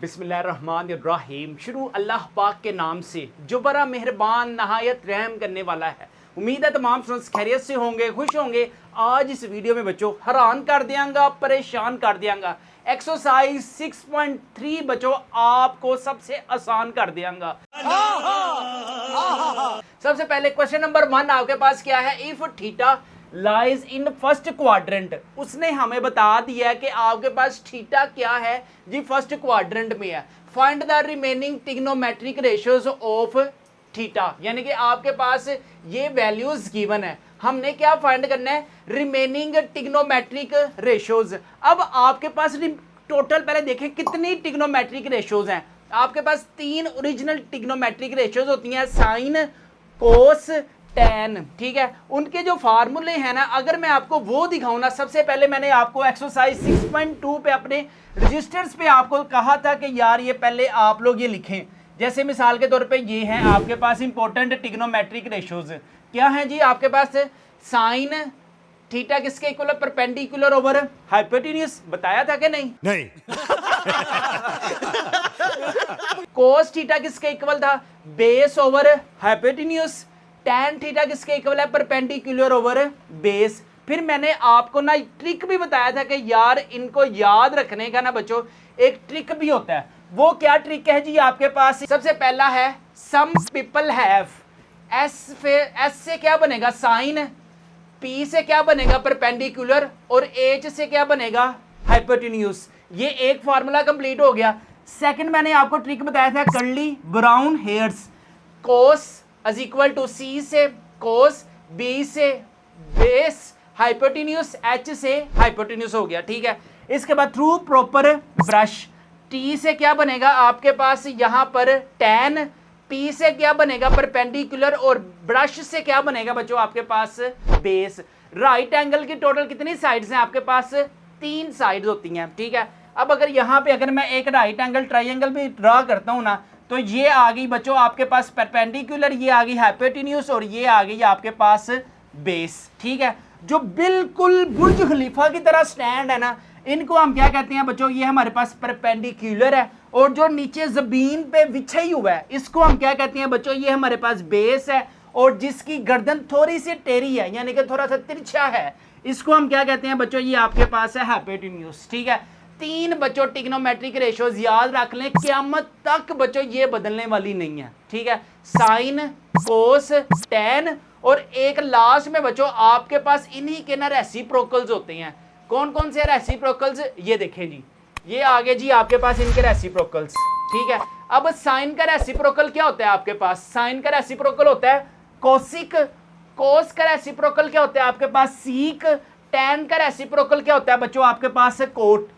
बिस्मिल्लाहिर्रहमानिर्रहीम। शुरू अल्लाह पाक के नाम से जो बड़ा मेहरबान नहायत रहम करने वाला है। उम्मीद है तमाम स्टूडेंट्स खैरियत से होंगे, खुश होंगे। आज इस वीडियो में बच्चों हैरान कर देंगा, परेशान कर देंगा। एक्सरसाइज 6.3 बच्चों आपको सबसे आसान कर देंगा। सबसे पहले क्वेश्चन नंबर 1 आपके पास क्या है? If theta lies in first quadrant. उसने हमें बता दिया है कि आपके पास थीटा क्या है जी, फर्स्ट क्वाड्रेंट में है। Find the remaining trigonometric ratios of theta, यानी कि आपके पास ये वैल्यूज गिवन है, हमने क्या फाइंड करना है? Remaining trigonometric ratios. अब आपके पास टोटल पहले देखें कितनी ट्रिग्नोमेट्रिक रेशियोज हैं। आपके पास 3 ओरिजिनल ट्रिग्नोमेट्रिक रेशियोज होती हैं, साइन, कोस, टैन। ठीक है, उनके जो फार्मूले हैं ना, अगर मैं आपको वो दिखाऊं ना, सबसे पहले मैंने आपको एक्सरसाइज 6.2 पे अपने रजिस्टर्स पे आपको कहा था कि यार ये पहले आप लोग ये लिखें। जैसे मिसाल के तौर पे ये हैं आपके पास इंपॉर्टेंट ट्रिग्नोमेट्रिक रेशियोज। क्या है जी? आपके पास साइन थीटा किसके इक्वल है? Perpendicular over hypotenuse. बताया था कि नहीं? कोस थीटा किसके इक्वल था? Base over hypotenuse. Tan theta किसके इक्वल है? Perpendicular over base. फिर मैंने आपको ना ट्रिक भी बताया था कि यार इनको याद रखने का ना बच्चों एक ट्रिक भी होता है। वो क्या ट्रिक है जी? आपके पास सबसे पहला है सम पीपल हैव। एस से क्या बनेगा? साइन। पी से क्या बनेगा? परपेंडिकुलर। और एच से क्या बनेगा? हाइपोटेन्यूज। ये एक फार्मूला कंप्लीट हो गया। सेकंड मैंने आपको ट्रिक बताया था curly brown hairs. Cos is equal to C से कोस, बी से बेस, हाइपोटेन्यूज, एच से हाइपोटेन्यूज हो गया। ठीक है, इसके बाद थ्रू प्रॉपर ब्रश। टी से क्या बनेगा आपके पास यहाँ पर? टैन। पी से क्या बनेगा? परपेंडिकुलर। और ब्रश से क्या बनेगा बच्चों आपके पास? बेस। राइट एंगल की टोटल कितनी साइड्स हैं आपके पास? 3 साइड्स होती हैं। ठीक है, अब अगर यहाँ पे अगर मैं एक राइट एंगल ट्राइंगल भी ड्रा करता हूँ ना, तो ये आ गई बच्चों आपके पास परपेंडिकुलर, ये आ गई हाइपोटेन्यूज और ये आ गई आपके पास बेस। ठीक है, जो बिल्कुल बुर्ज खलीफा की तरह स्टैंड है ना, इनको हम क्या कहते हैं बच्चों? ये हमारे पास परपेंडिकुलर है। और जो नीचे जमीन पे बिछाई हुआ है इसको हम क्या कहते हैं बच्चों? ये हमारे पास बेस है। और जिसकी गर्दन थोड़ी सी टेढ़ी है यानी कि थोड़ा सा तिरछा है, इसको हम क्या कहते हैं बच्चों? ये आपके पास है हाइपोटेन्यूज। ठीक है, 3 बच्चों ट्रिग्नोमेट्रिक रेशियोज याद रख लें, क़यामत तक बच्चों ये बदलने वाली नहीं है। ठीक है, साइन, कोस, टैन। और एक लास्ट में बच्चों आपके पास इन्हीं के ना रेसिप्रोकल्स होते हैं। कौन कौन से रेसिप्रोकल्स? ये देखें जी, ये आगे जी आपके पास इनके रेसिप्रोकल्स। ठीक है, अब साइन का रेसिप्रोकल क्या होता है आपके पास? साइन का रेसिप्रोकल होता है कोसिक। कोस का रेसिप्रोकल क्या होता है आपके पास? सीक। टैन का रेसिप्रोकल क्या होता है बच्चों आपके पास? कोट।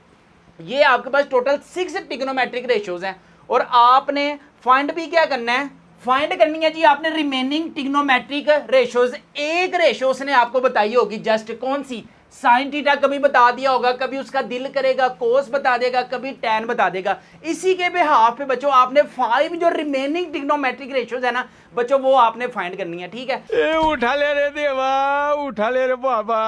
ये आपके पास टोटल 6 ट्रिग्नोमेट्रिक रेशियोज हैं। और आपने फाइंड भी क्या करना है? फाइंड करनी है जी आपने रिमेनिंग ट्रिग्नोमेट्रिक रेशियोज। एक रेशियो उसने आपको बताई होगी, जस्ट कौन सी? साइन थीटा कभी बता दिया होगा, कभी उसका दिल करेगा कोस बता देगा, कभी टैन बता देगा। इसी के बिहाफ पे बच्चों आपने 5 जो रिमेनिंग ट्रिग्नोमेट्रिक रेशियोज है ना बच्चों, वो आपने फाइंड करनी है। ठीक है, उठा ले रे देवा, उठा ले रे बाबा।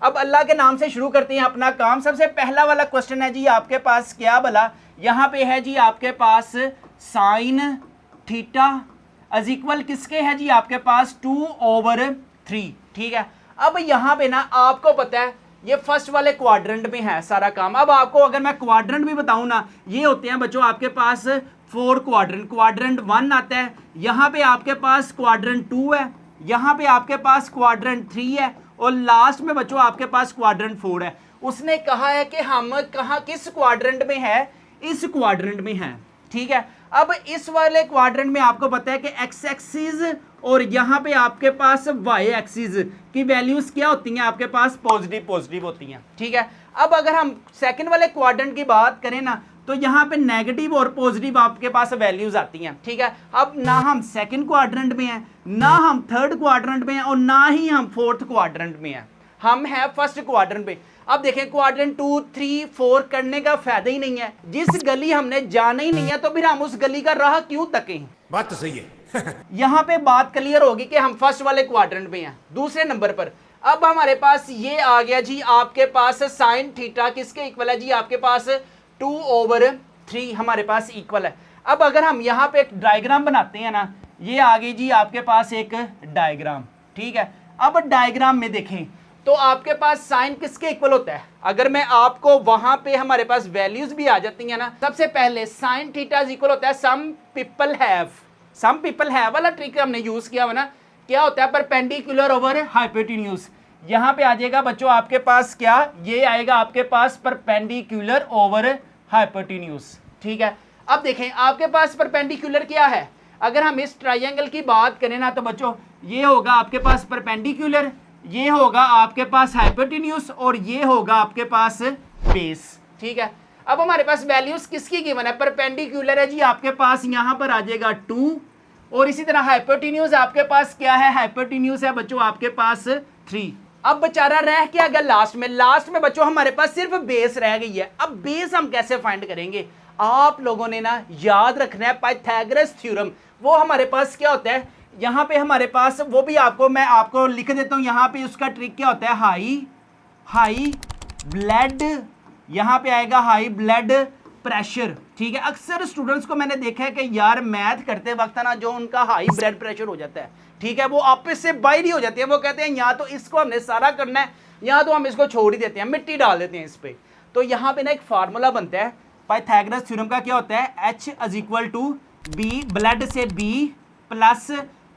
अब अल्लाह के नाम से शुरू करते हैं अपना काम। सबसे पहला वाला क्वेश्चन है जी आपके पास क्या भला? यहाँ पे है जी आपके पास साइन थीटा इज इक्वल किसके है जी आपके पास? 2/3। ठीक है, अब यहाँ पे ना आपको पता है ये फर्स्ट वाले क्वाड्रेंट में है सारा काम। अब आपको अगर मैं क्वाड्रेंट भी बताऊं ना, ये होते हैं बच्चों आपके पास 4 क्वाड्रेंट। क्वाड्रेंट 1 आता है, यहाँ पे आपके पास क्वाड्रेंट 2 है, यहाँ पे आपके पास क्वाड्रेंट 3 है और लास्ट में बच्चों आपके पास क्वाड्रेंट 4 है। उसने कहा है कि हम कहाँ किस क्वाड्रेंट में है? इस क्वाड्रेंट में है। ठीक है, अब इस वाले क्वाड्रेंट में आपको पता है कि एक्स एक्सिस और यहाँ पे आपके पास वाई एक्सिस की वैल्यूज क्या होती हैं? आपके पास पॉजिटिव होती हैं। ठीक है, अब अगर हम सेकंड वाले क्वाड्रेंट की बात करें ना, तो यहाँ पे नेगेटिव और पॉजिटिव आपके पास वैल्यूज आती हैं। ठीक है, अब ना हम सेकंड क्वाड्रेंट में हैं, ना हम थर्ड क्वाड्रेंट में हैं और ना ही हम फोर्थ क्वाड्रेंट में हैं, हम हैं फर्स्ट क्वाड्रेंट पे। अब देखें क्वाड्रेंट 2, 3, 4 करने का फायदा ही नहीं है। जिस गली हमने जाना ही नहीं है तो फिर हम उस गली का राह क्यों तकें? बात तो सही है। यहाँ पे बात क्लियर होगी कि हम फर्स्ट वाले क्वाड्रेंट में हैं। दूसरे नंबर पर अब हमारे पास ये आ गया जी आपके पास साइन थीटा किसके इक्वल है जी? आपके पास 2/3 3 हमारे पास इक्वल है। अब अगर हम यहाँ पे एक डायग्राम बनाते हैं ना, ये आ गई जी आपके पास एक डायग्राम, ठीक है। अब डायग्राम में देखें तो आपके पास साइन किसके इक्वल होता है? अगर मैं आपको वहां पे हमारे पास वैल्यूज भी आ जाती हैं ना, सबसे पहले साइन थीटा इज इक्वल होता है सम पीपल हैव वाला ट्रिक हमने यूज किया हुआ ना, क्या होता है परपेंडिकुलर ओवर हाइपोटेन्यूज। यहां पे आ जाएगा बच्चों आपके पास क्या, ये आएगा आपके पास परपेंडिकुलर ओवर हाइपोटेन्यूज, ठीक है। अब देखें आपके पास परपेंडिकुलर क्या है, अगर हम इस ट्राइंगल की बात करें ना तो बच्चों ये होगा आपके पास परपेंडिकुलर, ये होगा आपके पास हाइपोटेन्यूज और ये होगा आपके पास बेस, ठीक है। अब हमारे पास वैल्यूज किसकी गिवन है, परपेंडिकुलर है जी आपके पास यहां पर आ जाएगा 2 और इसी तरह हाइपोटेन्यूज आपके पास क्या है, हाइपोटेन्यूज है बच्चों आपके पास 3। अब बेचारा रह क्या गया लास्ट में बच्चों हमारे पास सिर्फ बेस रह गई है। अब बेस हम कैसे फाइंड करेंगे, आप लोगों ने ना याद रखना है पाइथागोरस थ्योरम। वो हमारे पास क्या होता है, यहाँ पे हमारे पास वो भी मैं आपको लिख देता हूँ। यहाँ पे उसका ट्रिक क्या होता है, हाई ब्लड, यहाँ पे आएगा हाई ब्लड प्रेशर, ठीक है। अक्सर स्टूडेंट्स को मैंने देखा है कि यार मैथ करते वक्त ना जो उनका हाई ब्लड प्रेशर हो जाता है, ठीक है, वो आपस से बाहर ही हो जाती है। वो कहते हैं या तो इसको हमने सारा करना है या तो हम इसको छोड़ ही देते हैं, मिट्टी डाल देते हैं इस पे। तो यहाँ पे ना एक फार्मूला बनता है पाइथागोरस थ्योरम का, क्या होता है H is to B, blood से B प्लस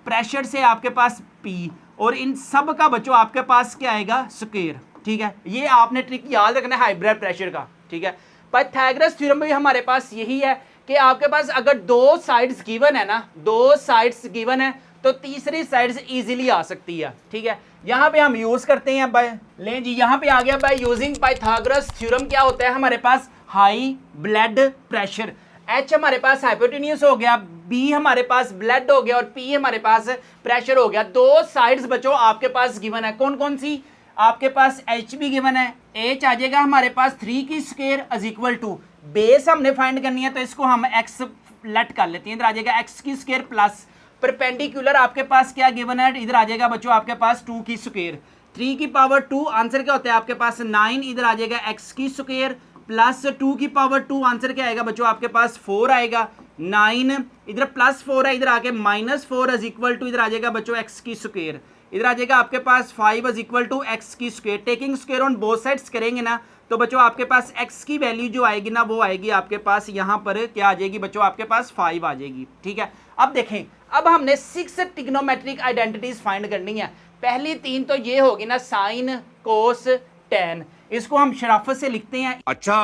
प्रेशर से आपके पास P, और इन सब का बच्चों आपके पास क्या आएगा स्क्वायर, ठीक है। ये आपने ट्रिक याद रखना है हाई ब्लड प्रेशर का, ठीक है। पाइथागोरस थ्योरम में भी हमारे पास यही है कि आपके पास अगर 2 साइड्स गिवन है ना, 2 साइड्स गिवन है तो तीसरी साइड्स इजीली आ सकती है, ठीक है। यहाँ पे हम यूज करते हैं बाय, लें जी यहाँ पे आ गया बाय यूजिंग पाइथागोरस थ्योरम, क्या होता है हमारे पास हाई ब्लड प्रेशर, H हमारे पाच हाइपोटेन्यूज हो गया, B हमारे पास ब्लड हो गया और P हमारे पास प्रेशर हो गया। 2 साइड्स बच्चों आपके पास गिवन है, कौन कौन सी, आपके पास H भी गिवन है, H आ जाएगा हमारे पास 3 की square is equal to, base हमने फाइंड करनी है तो इसको हम x लेट कर लेते हैं, इधर आ जाएगा x की स्क्वायर प्लस परपेंडिकुलर आपके पास क्या गिवन है, इधर आ जाएगा बच्चों आपके पास 2 की स्क्वायर, 3 की पावर 2 आंसर क्या होता है आपके पास 9, इधर आ जाएगा x की स्क्वायर प्लस 2 की पावर 2 आंसर क्या आएगा बच्चों आपके पास 4 आएगा, 9 इधर प्लस 4 है, इधर आके -4 इज इक्वल टू, इधर आ जाएगा बच्चों x की स्क्वायर, इधर आ जाएगा आपके पास 5 इज इक्वल टू x की square. Taking square on both sides करेंगे ना तो बच्चों आपके पास x की वैल्यू जो आएगी ना वो आएगी आपके पास यहाँ पर क्या आ जाएगी बच्चों आपके पास 5 आ जाएगी, ठीक है। अब देखें, अब हमने 6 ट्रिग्नोमेट्रिक आइडेंटिटीज फाइंड करनी है। पहली 3 तो ये होगी ना साइन कोस टेन, इसको हम शराफत से लिखते हैं, अच्छा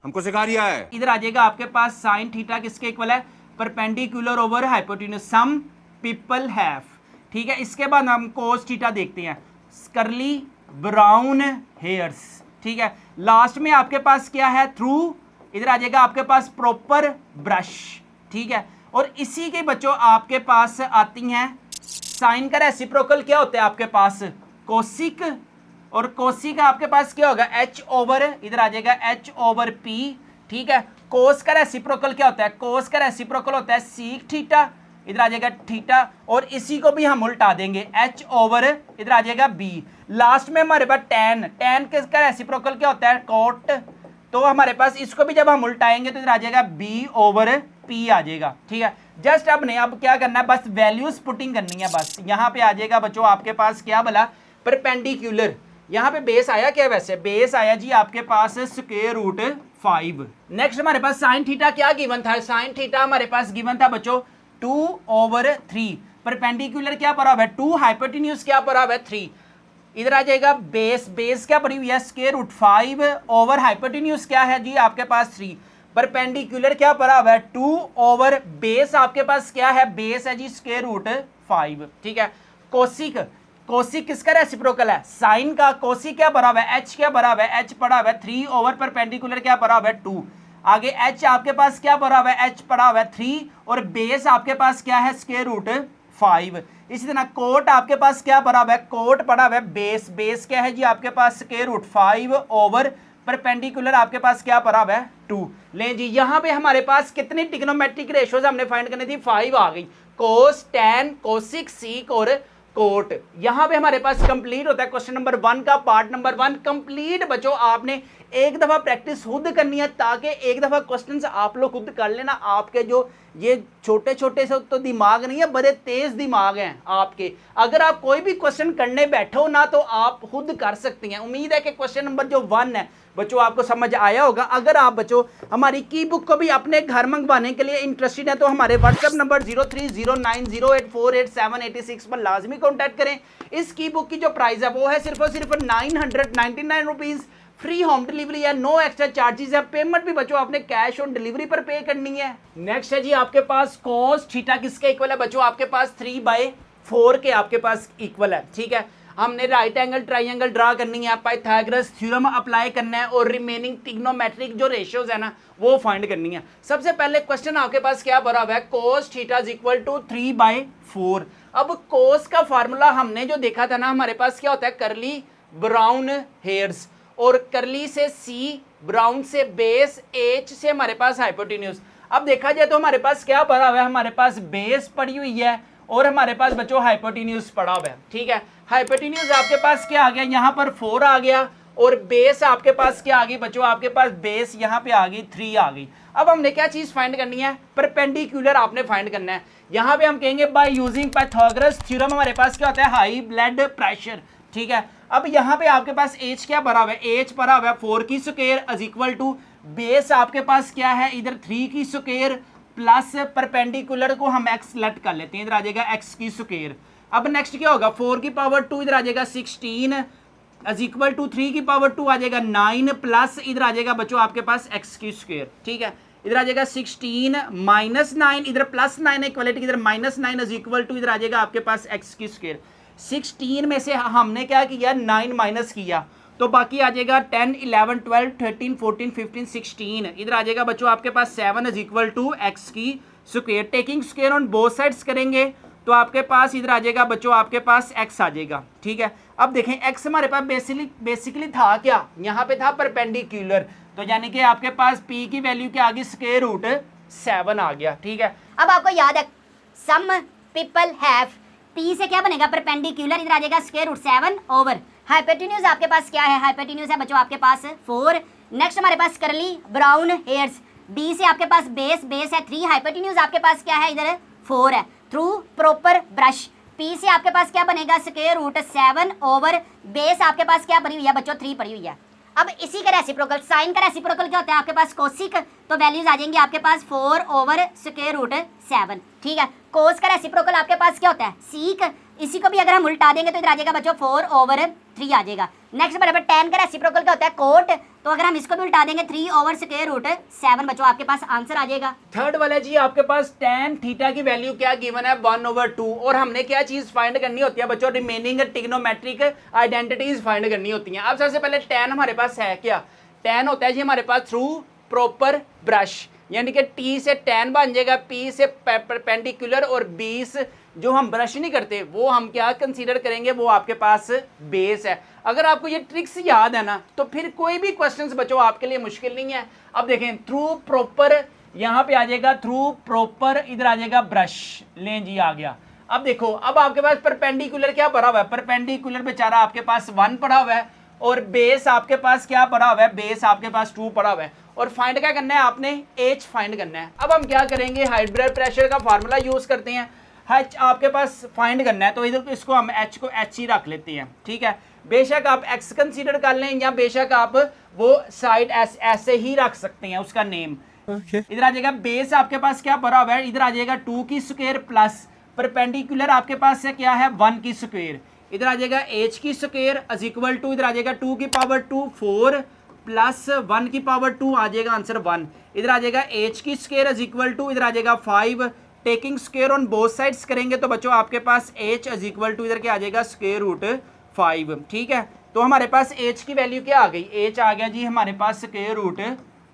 हमको सिखा रिया है। इधर आ जाएगा आपके पास साइन थीटा किसके इक्वल है, perpendicular over hypotenuse some people have, ठीक है। इसके बाद हम कोस थीटा देखते हैं, कर्ली ब्राउन हेयर्स, ठीक है। लास्ट में आपके पास क्या है थ्रू, इधर आ जाएगा आपके पास प्रॉपर ब्रश, ठीक है। और इसी के बच्चों आपके पास आती हैं साइन का रेसिप्रोकल क्या होता है आपके पास कोसिक, और कोसिक आपके पास क्या होगा h ओवर, इधर आ जाएगा h ओवर p, ठीक है। कोस का रेसिप्रोकल क्या होता है, कोस का रेसिप्रोकल होता है सीक थीटा, इधर आ जाएगा थीटा, और इसी को भी हम उल्टा देंगे h ओवर, इधर आ जाएगा b। लास्ट में हमारे पास tan, tan किसका रेसिप्रोकल क्या होता है कोट, तो हमारे पास इसको भी जब हम उल्टाएंगे तो इधर आ जाएगा b ओवर p आ जाएगा, ठीक है। जस्ट अब नहीं, अब क्या करना है बस वैल्यूज पुटिंग करनी है, बस यहाँ पे आ जाएगा बच्चों आपके पास क्या बोला परपेंडिकुलर, यहाँ पे बेस आया क्या, वैसे बेस आया जी आपके पास स्क्वायर रूट 5। नेक्स्ट हमारे पास साइन थीटा क्या गिवन था, साइन थीटा हमारे पास गिवन था बच्चों 2 ओवर 3, परपेंडिकुलर क्या पड़ा हुआ है 2, हाइपोटेन्यूज क्या पड़ा हुआ है 3, इधर आ जाएगा बेस, बेस क्या पड़ी हुई है स्क्वायर रूट 5 ओवर हाइपोटेन्यूज क्या है जी आपके पास 3, परपेंडिकुलर क्या पड़ा हुआ है 2 ओवर बेस आपके पास क्या है, बेस है जी स्क्वायर रूट 5, ठीक है। कोसिक, कोसिक किसका रेसिप्रोकल है साइन का, कोसिक क्या पड़ा हुआ है h क्या पड़ा हुआ है, h पड़ा हुआ है 3 ओवर परपेंडिकुलर क्या पड़ा हुआ है 2, आगे h आपके पास क्या पड़ा हुआ है, h पड़ा हुआ है 3 और बेस आपके पास क्या है स्क्वायर रूट 5। इसी तरह कोट आपके पास क्या पड़ा हुआ है, कोट पड़ा हुआ है बेस, बेस क्या है जी आपके पास स्क्वायर रूट 5 ओवर परपेंडिकुलर आपके पास क्या पड़ा हुआ है 2। ले जी यहाँ पे हमारे पास कितनी ट्रिग्नोमेट्रिक रेशियोज हमने फाइंड करनी थी, 5 आ गई, कोस टेन कोसिक सीक और कोट। यहाँ पे हमारे पास कंप्लीट होता है क्वेश्चन नंबर 1 का पार्ट नंबर 1 कंप्लीट। बच्चों आपने एक दफ़ा प्रैक्टिस खुद करनी है ताकि एक दफ़ा क्वेश्चंस आप लोग खुद कर लेना। आपके जो ये छोटे छोटे से तो दिमाग नहीं है, बड़े तेज़ दिमाग हैं आपके। अगर आप कोई भी क्वेश्चन करने बैठो ना तो आप खुद कर सकती हैं। उम्मीद है कि क्वेश्चन नंबर जो 1 है बच्चों आपको समझ आया होगा। अगर आप बच्चों हमारी की बुक को भी अपने घर मंगवाने के लिए इंटरेस्टेड है तो हमारे व्हाट्सएप नंबर 030908488786 पर लाजमी कॉन्टैक्ट करें। इस की बुक की जो प्राइस है वो है सिर्फ और सिर्फ 999 रुपीज़। फ्री होम डिलीवरी है, नो एक्स्ट्रा चार्जेस है। पेमेंट भी बच्चों आपने कैश ऑन डिलीवरी पर पे करनी है। नेक्स्ट है जी आपके पास cos थीटा किसके इक्वल है बच्चों, आपके पास 3/4 के आपके पास इक्वल है। ठीक है, हमने राइट एंगल ट्राइंगल ड्रा करनी है, पाइथागोरस थ्योरम अप्लाई करना है और रिमेनिंग ट्रिग्नोमेट्रिक जो रेशियोज है ना वो फाइंड करनी है। सबसे पहले क्वेश्चन आपके पास क्या भरा हुआ है, cos theta is equal to 3/4। अब cos का फार्मूला हमने जो देखा था ना, हमारे पास क्या होता है, करली ब्राउन हेयर्स, और करली से सी, ब्राउन से बेस, एच से हमारे पास हाइपोटेन्यूज। अब देखा जाए तो हमारे पास क्या पड़ा हुआ है, हमारे पास बेस पड़ी हुई है और हमारे पास बच्चों हाइपोटेन्यूज पड़ा हुआ है। ठीक है, हाइपोटेन्यूज आपके पास क्या आ गया, यहाँ पर 4 आ गया और बेस आपके पास क्या आ गई बच्चों, आपके पास बेस यहाँ पे आ गई 3 आ गई। अब हमने क्या चीज फाइंड करनी है, परपेंडिकुलर आपने फाइंड करना है। यहाँ पे हम कहेंगे बाय यूजिंग पाइथागोरस थ्योरम हमारे पास क्या होता है, हाई ब्लड प्रेशर। ठीक है, अब यहाँ पे आपके पास एच क्या भरा हुआ है, एच भरा हुआ है 4 की square is equal to base आपके पास क्या है इधर 3 की स्क्वायर प्लस परपेंडिकुलर को हम एक्स सेलेक्ट कर लेते हैं, इधर आ जाएगा एक्स की स्क्वायर। अब नेक्स्ट क्या होगा, 4 की पावर 2 इधर आ जाएगा 16 इज इक्वल टू 3 की पावर 2 आ जाएगा 9 प्लस इधर आ जाएगा बच्चों आपके पास एक्स की स्क्वायर। ठीक है, इधर आ जाएगा 16 माइनस 9, इधर प्लस 9 है इक्वलिटी, इधर माइनस 9 इज इक्वल टू इधर आ जाएगा आपके पास एक्स की स्क्वायर। 16 में से हमने क्या किया, 9 माइनस किया तो बाकी आ जाएगा 10 11 12 13 14 15 16, इधर आ जाएगा बच्चों आपके पास 7 इज इक्वल टू एक्स की square. Taking square on both sides करेंगे तो आपके पास इधर आ जाएगा बच्चों आपके पास x आ जाएगा। ठीक है, अब देखें x हमारे पास बेसिकली था क्या, यहाँ पे था परपेंडिकुलर, तो यानी कि आपके पास p की वैल्यू क्या आ गई, स्क्वायर रूट 7 आ गया। ठीक है, अब आपको याद है सम पीपल हैव, p से क्या बनेगा परपेंडिकुलर, इधर आ जाएगा स्क्वायर रूट 7 ओवर हाइपोटेन्यूज आपके पास क्या है, हाइपोटेन्यूज है बच्चों आपके पास 4। नेक्स्ट हमारे पास करली ब्राउन हेयर्स, b से आपके पास बेस है 3, हाइपोटेन्यूज आपके पास क्या है इधर 4 है। थ्रू प्रॉपर ब्रश p से आपके पास क्या बनेगा स्क्वायर रूट 7 ओवर बेस आपके पास क्या पड़ी हुई है बच्चों 3 पड़ी हुई है। अब इसी का रेसिप्रोकल, साइन का रेसिप्रोकल क्या होता है आपके पास कोसिक, तो वैल्यूज आ जाएंगी आपके पास 4 ओवर स्क्वायर रूट 7। ठीक है, कोस का रेसिप्रोकल आपके पास क्या होता है सीक, इसी को भी अगर हम उल्टा देंगे तो इधर आ जाएगा बच्चों 4 ओवर 3 आ जाएगा। नेक्स्ट बराबर tan का रेसिप्रोकल क्या होता है कोट, तो अगर हम इसको भी उल्टा देंगे 3 ओवर स्क्वायर रूट 7 बच्चों आपके पास आंसर आ जाएगा। थर्ड वाला जी आपके पास tan थीटा की वैल्यू क्या गिवन है 1/2 और हमने क्या चीज फाइंड करनी होती है बच्चों, रिमेनिंग ट्रिग्नोमेट्रिक आइडेंटिटीज फाइंड करनी होती हैं। अब सबसे पहले tan हमारे पास है क्या, tan होता है जी हमारे पास थ्रू प्रॉपर ब्रश, यानी कि t से tan बन जाएगा, p से परपेंडिकुलर और 20 जो हम ब्रश नहीं करते वो हम क्या कंसीडर करेंगे, वो आपके पास बेस है। अगर आपको ये ट्रिक्स याद है ना तो फिर कोई भी क्वेश्चंस बच्चों आपके लिए मुश्किल नहीं है। अब देखें थ्रू प्रॉपर, यहाँ पे आ जाएगा थ्रू प्रॉपर, इधर आ जाएगा ब्रश, लें जी आ गया। अब देखो अब आपके पास परपेंडिकुलर क्या पड़ा हुआ है, परपेंडिकुलर बेचारा आपके पास 1 पड़ा हुआ है और बेस आपके पास क्या पड़ा हुआ है, बेस आपके पास 2 पड़ा हुआ है और फाइंड क्या करना है आपने, h फाइंड करना है। अब हम क्या करेंगे, हाई ब्लड प्रेशर का फार्मूला यूज करते हैं, h आपके पास फाइंड करना है तो इधर इसको हम h को h ही रख लेते हैं। ठीक है, बेशक आप x कंसीडर कर लें या बेशक आप वो साइड ऐसे ही रख सकते हैं उसका नेम। इधर आ जाएगा बेस आपके पास क्या पड़ा हुआ है, इधर आ जाएगा 2 की स्क्वायर प्लस परपेंडिकुलर आपके पास से क्या है 1 की स्क्वायर, इधर आ जाएगा h की स्क्वायर इज इक्वल टू इधर आ जाएगा 2 की पावर 2 4 प्लस 1 की पावर 2 आ जाएगा आंसर 1, इधर आ जाएगा h की स्क्वायर इज इक्वल टू इधर आ जाएगा 5, taking square on both sides करेंगे तो बच्चों आपके पास h इज इक्वल टू इधर क्या आ जाएगा स्क्वायर रूट 5। ठीक है, तो हमारे पास h की वैल्यू क्या आ गई, h आ गया जी हमारे पास स्क्वायर रूट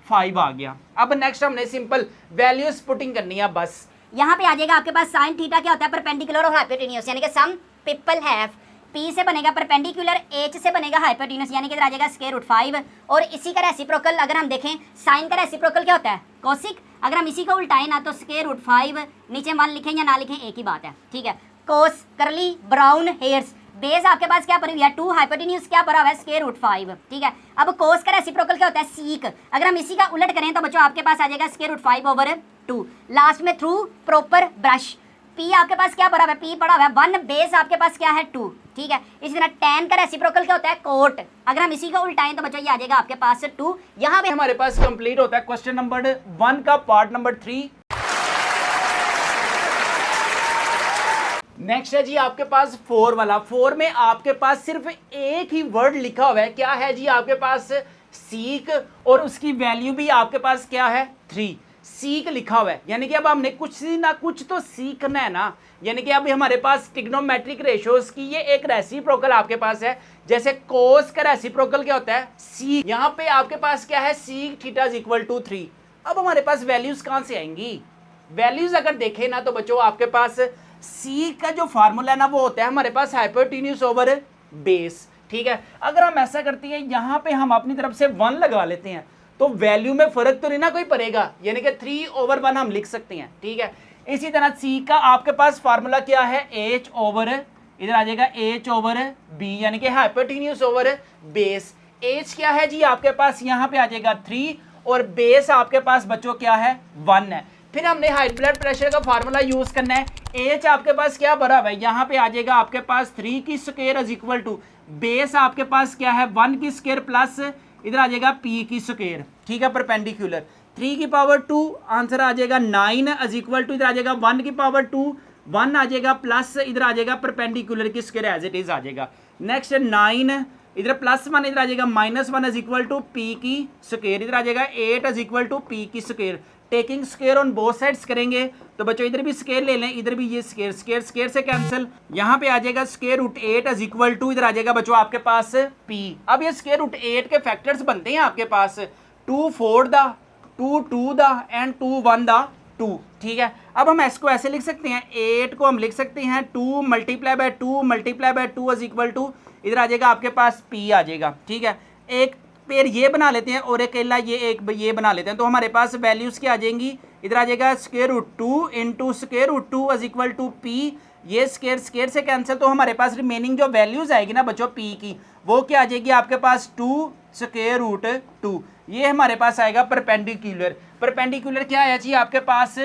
5 आ गया। अब नेक्स्ट हमने सिंपल वैल्यूज पुटिंग करनी है बस। यहाँ पे आ जाएगा आपके पास साइन थीटा क्या होता है परपेंडिकुलर और हाइपोटेन्यूज, यानी कि सम पीपल हैव, p से बनेगा परपेंडिकुलर, h से बनेगा हाइपोटेन्यूज, यानी कि इधर आ जाएगा स्क्वायर रूट 5 और इसी का रेसिप्रोकल अगर हम देखें साइन का रेसिप्रोकल क्या होता है कोसिक, अगर हम इसी को उल्टाएं ना तो स्क्वायर रूट 5 नीचे 1 लिखें या ना लिखें एक ही बात है। ठीक है, कोस करली ब्राउन हेयर्स, बेस आपके पास क्या पड़ी हुई है 2, हाइपोटेन्यूज क्या पड़ा हुआ है स्क्वायर रूट 5, ठीक है। अब कोस का रेसिप्रोकल क्या होता है सीक, अगर हम इसी का उलट करें तो बच्चों आपके पास आ जाएगा स्क्वायर रूट 5 ओवर 2, लास्ट में थ्रू प्रॉपर ब्रश। पी आपके पास क्या पड़ा हुआ है, पी पड़ा हुआ है 1, बेस आपके पास क्या है 2, ठीक है। इसी तरह tan का रेसिप्रोकल क्या होता है कोट, अगर हम इसी को उल्टाएं तो बच्चों ये आ जाएगा आपके पास 2। यहाँ पे हमारे पास कंप्लीट होता है क्वेश्चन नंबर 1 का पार्ट नंबर 3। नेक्स्ट है जी आपके पास 4 वाला। 4 में आपके पास सिर्फ एक ही वर्ड लिखा हुआ है, क्या है जी आपके पास सीक, और उसकी वैल्यू भी आपके पास क्या है 3, सीक लिखा हुआ है। यानी कि अब हमने कुछ ना कुछ तो सीखना है ना, यानी कि अब हमारे पास ट्रिग्नोमेट्रिक रेशियोज की ये एक रेसिप्रोकल आपके पास है। जैसे कोस का रेसिप्रोकल क्या होता है सीक, यहाँ पे आपके पास क्या है sec theta is equal to 3। अब हमारे पास वैल्यूज कहाँ से आएंगी, वैल्यूज अगर देखें ना तो बच्चों आपके पास सी का जो फार्मूला है ना वो होता है हमारे पास हाइपोटेन्यूज ओवर बेस, ठीक है। अगर हम ऐसा करते हैं यहाँ पे हम अपनी तरफ से 1 लगा लेते हैं तो वैल्यू में फर्क तो नहीं ना कोई पड़ेगा, यानी कि 3/1 हम लिख सकते हैं, ठीक है। इसी तरह सी का आपके पास फार्मूला क्या है h ओवर, इधर आ जाएगा h ओवर b, यानी कि हाइपोटेन्यूज ओवर बेस। h क्या है जी आपके पास यहाँ पे आ जाएगा 3 और बेस आपके पास बच्चों क्या है 1 है। फिर हमने हाई ब्लड प्रेशर का फार्मूला यूज करना है। एच आपके पास क्या भरा हुआ है, यहाँ पे आ जाएगा आपके पास 3 की square is equal to base आपके पास क्या है 1 की स्क्वायर प्लस इधर आ जाएगा p की स्क्वायर, ठीक है, परपेंडिकुलर 3 की पावर 2, आंसर आ जाएगा 9 इज इक्वल टू इधर आ जाएगा 1 की पावर 2, 1 आ जाएगा प्लस इधर आ जाएगा परपेंडिकुलर की स्क्वायर एज इट इज आ जाएगा। नेक्स्ट 9 इधर +1 इधर आ जाएगा -1 इज इक्वल टू p की स्क्वायर, इधर आ जाएगा 8 इज इक्वल टू p की square. Taking square on both sides करेंगे तो बच्चों इधर भी स्क्वायर ले लें, इधर भी ये स्क्वायर स्क्वायर स्क्वायर से कैंसिल, यहाँ पे आ जाएगा square root 8 is equal to इधर आ जाएगा बच्चों आपके पास p। अब ये स्क्वायर रूट 8 के फैक्टर्स बनते हैं आपके पास 2 4 द 2 2 द एंड 2 1 द 2, ठीक है। अब हम इसको ऐसे लिख सकते हैं, 8 को हम लिख सकते हैं 2 multiply by 2 multiply by 2 is equal to इधर आ जाएगा आपके पास p आ जाएगा, ठीक है। एक पेयर ये बना लेते हैं और अकेला ये बना लेते हैं तो हमारे पास वैल्यूज क्या आ जाएंगी, इधर आ जाएगा square root 2 into square root 2 is equal to p, ये स्क्वायर स्क्वायर से कैंसिल, तो हमारे पास रिमेनिंग जो वैल्यूज आएगी ना बच्चों p की वो क्या आ जाएगी आपके पास 2 स्क्वायर रूट 2, ये हमारे पास आएगा परपेंडिकुलर। परपेंडिकुलर क्या आया जी आपके पास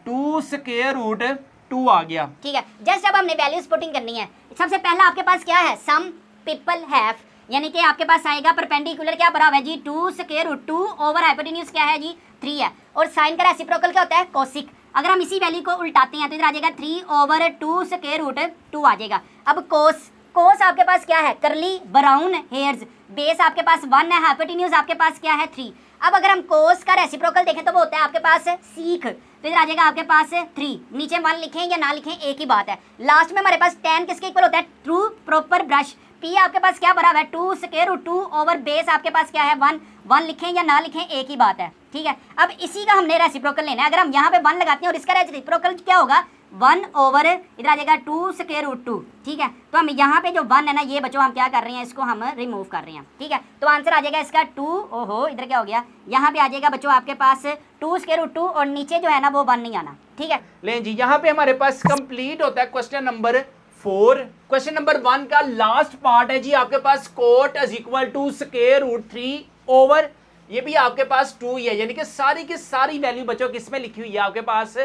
2 स्क्वायर रूट 2 आ गया, ठीक है। जस्ट अब हमने वैल्यूज पुटिंग करनी है। सबसे पहला आपके पास क्या है सम पीपल हैव, यानी कि आपके पास आएगा परपेंडिकुलर क्या बराबर है जी 2 स्क्वायर रूट 2 ओवर हाइपोटेन्यूज क्या है जी 3 है, और साइन का रेसिप्रोकल क्या होता है कोसिक। अगर हम इसी वैल्यू को उल्टाते हैं तो इधर आ जाएगा 3 ओवर 2 स्क्वायर रूट 2 आ जाएगा। अब कोस, कोस आपके पास क्या है करली ब्राउन हेयर्स, बेस आपके पास 1 है, हाइपोटेन्यूज आपके पास क्या है 3। अब अगर हम कोस का रेसिप्रोकल देखें तो वो होता है आपके पास सीख, तो इधर आ जाएगा आपके पास 3, नीचे 1 लिखें या ना लिखें एक ही बात है। लास्ट में हमारे पास tan किसके इक्वल होता है ट्रू प्रॉपर ब्रश, p आपके पास क्या बराबर है 2 स्क्वायर रूट 2 ओवर बेस आपके पास क्या है 1, 1 लिखें या ना लिखें एक ही बात है, ठीक है। अब इसी का हमने रेसिप्रोकल लेना है। अगर हम यहाँ पे 1 लगाते हैं और इसका रेसिप्रोकल क्या होगा 1 ओवर इधर आ जाएगा 2 स्क्वायर रूट 2, ठीक है। तो हम यहाँ पे जो 1 है ना ये बच्चों हम क्या कर रहे हैं इसको हम रिमूव कर रहे हैं, ठीक है। तो आंसर आ जाएगा इसका 2, ओहो इधर क्या हो गया, यहाँ पे आ जाएगा बच्चों आपके पास 2 स्क्वायर रूट 2 और नीचे जो है ना वो 1 नहीं आना, ठीक है। लें जी यहाँ पे हमारे पास कंप्लीट होता है क्वेश्चन नंबर 4। क्वेश्चन नंबर 1 का लास्ट पार्ट है जी आपके पास cot is equal to square root 3 over, ये भी आपके पास 2 ही है, यानी कि सारी की सारी वैल्यू बच्चों किस में लिखी हुई है आपके पास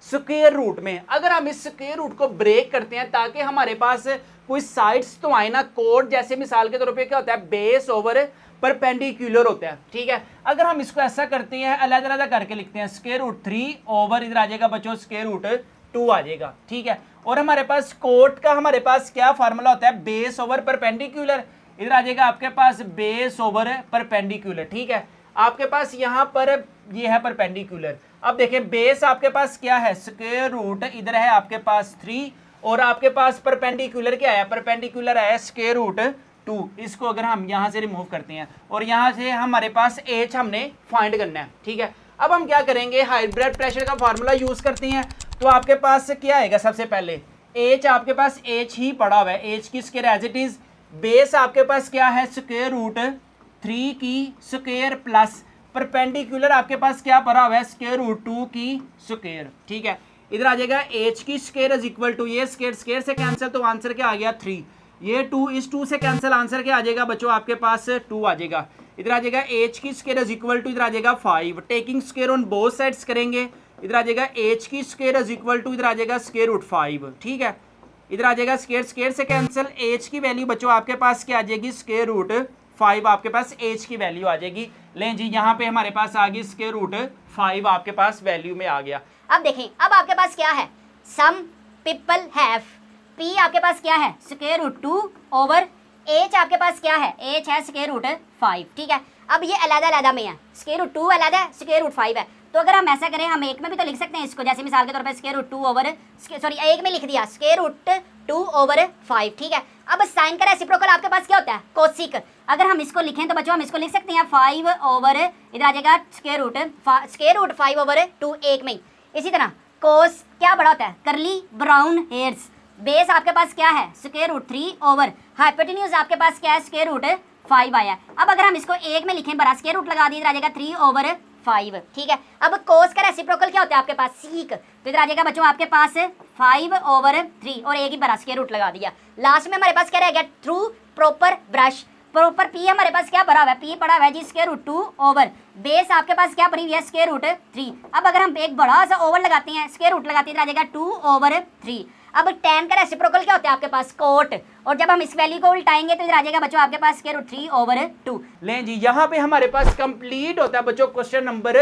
स्क्वायर रूट में। अगर हम इस स्क्वायर रूट को ब्रेक करते हैं ताकि हमारे पास कोई साइड्स तो आए ना, कोट जैसे मिसाल के तौर पे क्या होता है बेस ओवर परपेंडिकुलर होता है, ठीक है। अगर हम इसको ऐसा करते हैं अलग-अलग करके लिखते हैं स्क्वायर रूट 3 ओवर इधर आ जाएगा बच्चों स्क्वायर रूट 2 आ जाएगा, ठीक है। और हमारे पास कोट का हमारे पास क्या फार्मूला होता है बेस ओवर परपेंडिकुलर, इधर आ जाएगा आपके पास बेस ओवर परपेंडिकुलर, ठीक है। आपके पास यहाँ पर ये है परपेंडिकुलर। अब देखें बेस आपके पास क्या है स्क्वायर रूट इधर है आपके पास 3 और आपके पास परपेंडिकुलर क्या है, परपेंडिकुलर है स्क्वायर रूट 2। इसको अगर हम यहाँ से रिमूव करते हैं और यहाँ से हमारे पास h हमने फाइंड करना है, ठीक है। अब हम क्या करेंगे हाई ब्लड प्रेशर का फार्मूला यूज करते हैं तो आपके पास क्या आएगा, सबसे पहले h आपके पास h ही पड़ा हुआ है, h की square as it is, base आपके पास क्या है स्क्वायर रूट 3 की स्क्वायर प्लस परपेंडिकुलर आपके पास क्या पड़ा हुआ है स्क्वायर रूट 2 की स्क्वायर, ठीक है। इधर आ जाएगा h की स्क्वायर इज इक्वल टू ये स्क्वायर स्क्वायर से कैंसिल, तो आंसर क्या आ गया 3। ये 2 इस 2 से कैंसिल, आंसर क्या आ जाएगा बच्चों आपके पास 2 आ जाएगा। इधर आ जाएगा h की स्क्वायर इज इक्वल टू, इधर आ जाएगा 5, taking square on both sides करेंगे, इधर आ जाएगा h की स्क्वायर इज इक्वल टू, इधर आ जाएगा स्क्वायर रूट 5, ठीक है। इधर आ जाएगा स्क्वायर, स्क्वायर से कैंसिल, h की वैल्यू बच्चों आपके पास क्या आ जाएगी स्क्वायर रूट 5, आपके पास h की वैल्यू आ जाएगी। लें जी यहाँ पे हमारे पास आ गई स्क्वायर रूट 5 आपके पास वैल्यू में आ गया। अब देखें, अब आपके पास क्या है, सम पीपल हैव, p आपके पास क्या है स्क्वायर रूट 2 ओवर h आपके पास क्या है, h है स्क्वायर रूट 5, ठीक है। अब ये अलग अलग में है, स्क्वायर रूट 2 अलग है, स्क्वायर रूट 5 है, तो अगर हम ऐसा करें, हम एक में भी तो लिख सकते हैं इसको, जैसे मिसाल के तौर पे स्क्वायर रूट 2 ओवर, सॉरी एक में लिख दिया स्क्वायर रूट 2 ओवर 5, ठीक है। अब साइन का रेसिप्रोकल आपके पास क्या होता है कोसिक, अगर हम इसको लिखें तो बच्चों हम इसको लिख सकते हैं 5 ओवर, इधर आ जाएगा स्क्वायर रूट 5 ओवर 2 एक में ही। इसी तरह कोस क्या बड़ा होता है करली ब्राउन हेयर्स, बेस आपके पास क्या है स्क्वायर रूट 3 ओवर, हाइपोटेन्यूज आपके पास क्या है स्क्वायर रूट 5 आया। अब अगर हम इसको एक में लिखें, बड़ा स्क्वायर रूट लगा दिए, इधर आ जाएगा 3 ओवर 5, ठीक है। अब कोस का रेसिप्रोकल क्या होता है आपके पास सीक, तो इधर आ जाएगा बच्चों आपके पास 5 ओवर 3 और एक ही बड़ा स्क्वायर रूट लगा दिया। लास्ट में हमारे पास क्या रह गया through proper brush, proper P हमारे पास क्या भरा हुआ है, पी पड़ा हुआ है जी स्क्वायर रूट 2 ओवर, बेस आपके पास क्या भरी हुई है स्क्वायर रूट 3। अब अगर हम एक बड़ा सा ओवर लगाते हैं, स्क्वायर रूट लगाते हैं, इधर आ जाएगा 2 ओवर 3। अब tan का रेसिप्रोकल क्या होता है आपके पास कोट, और जब हम इस वैल्यू को उल्टाएंगे तो इधर आ जाएगा बच्चों आपके पास स्क्वायर रूट 3 ओवर 2। लें जी यहाँ पे हमारे पास कंप्लीट होता है बच्चों क्वेश्चन नंबर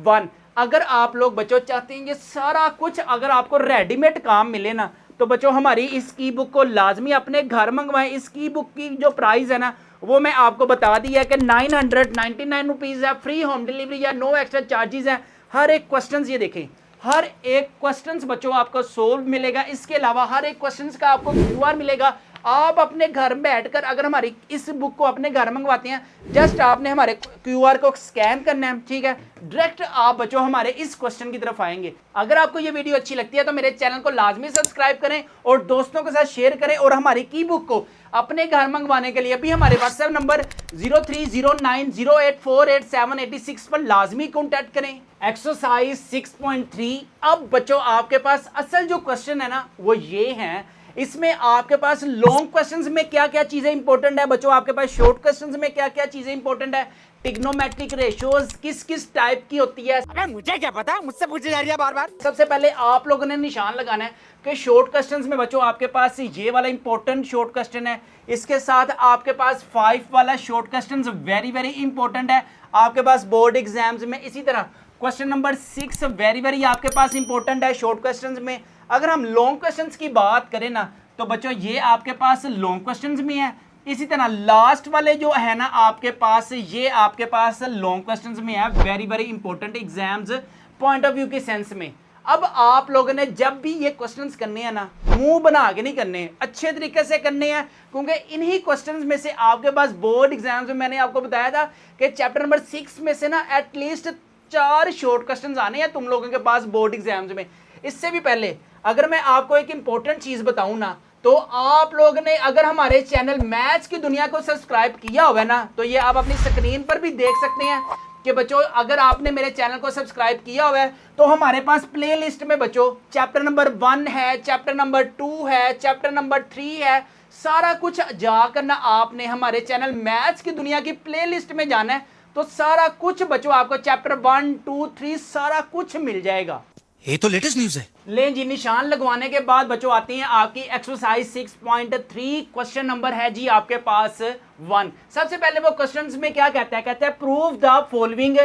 1। अगर आप लोग बच्चों चाहते हैं ये सारा कुछ अगर आपको रेडीमेड काम मिले ना, तो बच्चों हमारी इस ई बुक को लाजमी अपने घर मंगवाएं। इस ई बुक की जो प्राइस है ना वो मैं आपको बता दी है कि 999 रुपीज़ है, फ्री होम डिलीवरी है, नो एक्स्ट्रा चार्जेस है। हर एक क्वेश्चन ये देखें, हर एक क्वेश्चंस बच्चों आपको सोल्व मिलेगा, इसके अलावा हर एक क्वेश्चंस का आपको क्यूआर मिलेगा। आप अपने घर में बैठकर अगर हमारी इस बुक को अपने घर मंगवाते हैं, जस्ट आपने हमारे क्यूआर को स्कैन करना है, ठीक है, डायरेक्ट आप बच्चों हमारे इस क्वेश्चन की तरफ आएंगे। अगर आपको ये वीडियो अच्छी लगती है तो मेरे चैनल को लाजमी सब्सक्राइब करें और दोस्तों के साथ शेयर करें, और हमारी की बुक को अपने घर मंगवाने के लिए भी हमारे व्हाट्सएप नंबर 0309084886 पर लाजमी कॉन्टैक्ट करें। एक्सरसाइज 6.3। अब बच्चों आपके पास असल जो क्वेश्चन है ना वो ये है, इसमें आपके पास लॉन्ग क्वेश्चंस में क्या क्या चीजें इंपॉर्टेंट है बच्चों, आपके पास शॉर्ट क्वेश्चंस में क्या क्या चीजें इंपॉर्टेंट है, टिग्नोमेट्रिक रेशियोज किस किस टाइप की होती है। अरे मुझे क्या पता, मुझसे पूछी जा रही है बार बार। सबसे पहले आप लोगों ने निशान लगाना है कि शॉर्ट क्वेश्चंस में बच्चों आपके पास ये वाला इंपॉर्टेंट शॉर्ट क्वेश्चन है, इसके साथ आपके पास 5 वाला short question very very important है आपके पास बोर्ड एग्जाम्स में। इसी तरह क्वेश्चन नंबर 6 वेरी वेरी आपके पास इंपॉर्टेंट है शॉर्ट क्वेश्चंस में। अगर हम लॉन्ग क्वेश्चंस की बात करें ना तो बच्चों ये आपके पास लॉन्ग क्वेश्चंस में है। इसी तरह लास्ट वाले जो है ना आपके पास, ये आपके पास लॉन्ग क्वेश्चंस में है, very very important exams point of view के सेंस में। अब आप लोगों ने जब भी ये क्वेश्चंस करने हैं ना, मुंह बना के नहीं करने, अच्छे तरीके से करने हैं, क्योंकि इन्हीं क्वेश्चंस में से आपके पास बोर्ड एग्जाम्स में मैंने आपको बताया था कि चैप्टर नंबर 6 में से ना एटलीस्ट 4 शॉर्ट क्वेश्चंस आने हैं तुम लोगों के पास बोर्ड एग्जाम्स में। इससे भी पहले अगर मैं आपको एक इंपॉर्टेंट चीज बताऊं ना, तो आप लोग ने अगर हमारे चैनल मैथ्स की दुनिया को सब्सक्राइब किया हुआ है ना, तो ये आप अपनी स्क्रीन पर भी देख सकते हैं कि बच्चों अगर आपने मेरे चैनल को सब्सक्राइब किया हुआ है तो हमारे पास प्लेलिस्ट में बच्चों चैप्टर नंबर 1 है, चैप्टर नंबर 2 है, चैप्टर नंबर 3 है, सारा कुछ जाकर ना आपने हमारे चैनल मैथ्स की दुनिया की प्लेलिस्ट में जाना है, तो सारा कुछ बच्चों आपको चैप्टर 1, 2, 3 सारा कुछ मिल जाएगा। ये तो लेटेस्ट न्यूज है। लें जी, निशान लगवाने के बाद बच्चों आती हैं आपकी एक्सरसाइज 6.3। क्वेश्चन नंबर है जी आपके पास 1। सबसे पहले वो क्वेश्चंस में क्या कहता है, कहता है prove the following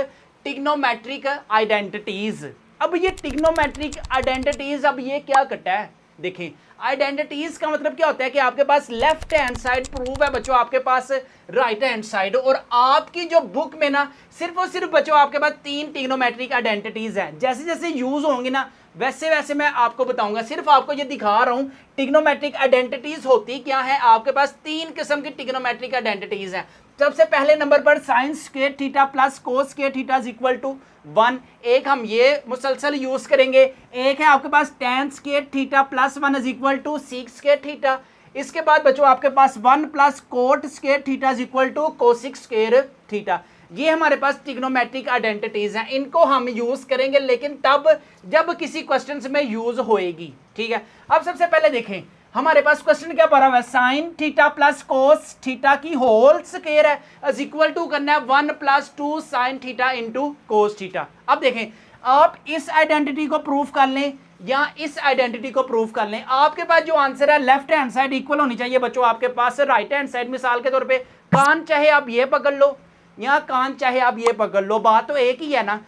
trigonometric identities. अब ये टिग्नोमेट्रिक आइडेंटिटीज, अब ये क्या करता है, देखें आइडेंटिटीज का मतलब क्या होता है कि आपके पास लेफ्ट हैंड साइड प्रूफ है बच्चों आपके पास राइट हैंड साइड, और आपकी जो बुक में ना सिर्फ और सिर्फ बच्चों आपके पास 3 टिग्नोमेट्रिक आइडेंटिटीज हैं। जैसे जैसे यूज होंगी ना वैसे वैसे मैं आपको बताऊंगा, सिर्फ आपको ये दिखा रहा हूं टिग्नोमेट्रिक आइडेंटिटीज होती क्या है। आपके पास 3 किस्म की टिग्नोमेट्रिक आइडेंटिटीज हैं। सबसे पहले नंबर पर sine square theta plus cos square theta is equal to 1, एक हम ये मुसलसल यूज करेंगे। एक है आपके पास tan square theta plus 1 is equal to sec square theta. इसके बाद बच्चों आपके पास 1 plus cot square theta is equal to cosec square theta. ये हमारे पास टिग्नोमेट्रिक आइडेंटिटीज हैं, इनको हम यूज करेंगे लेकिन तब जब किसी क्वेश्चंस में यूज होएगी, ठीक है। अब सबसे पहले देखें हमारे पास क्वेश्चन क्या पड़ा हुआ है, sine theta plus cos theta की होल स्क्वायर है इज इक्वल टू करना है 1 + 2 sine theta into cos theta. अब देखें, आप इस आइडेंटिटी को प्रूफ कर लें या इस आइडेंटिटी को प्रूफ कर लें, आपके पास जो आंसर है लेफ्ट हैंड साइड इक्वल होनी चाहिए बच्चों आपके पास राइट हैंड साइड। मिसाल के तौर पे कान चाहे आप ये पकड़ लो या कान चाहे आप ये पकड़ लो, बात तो एक ही है ना।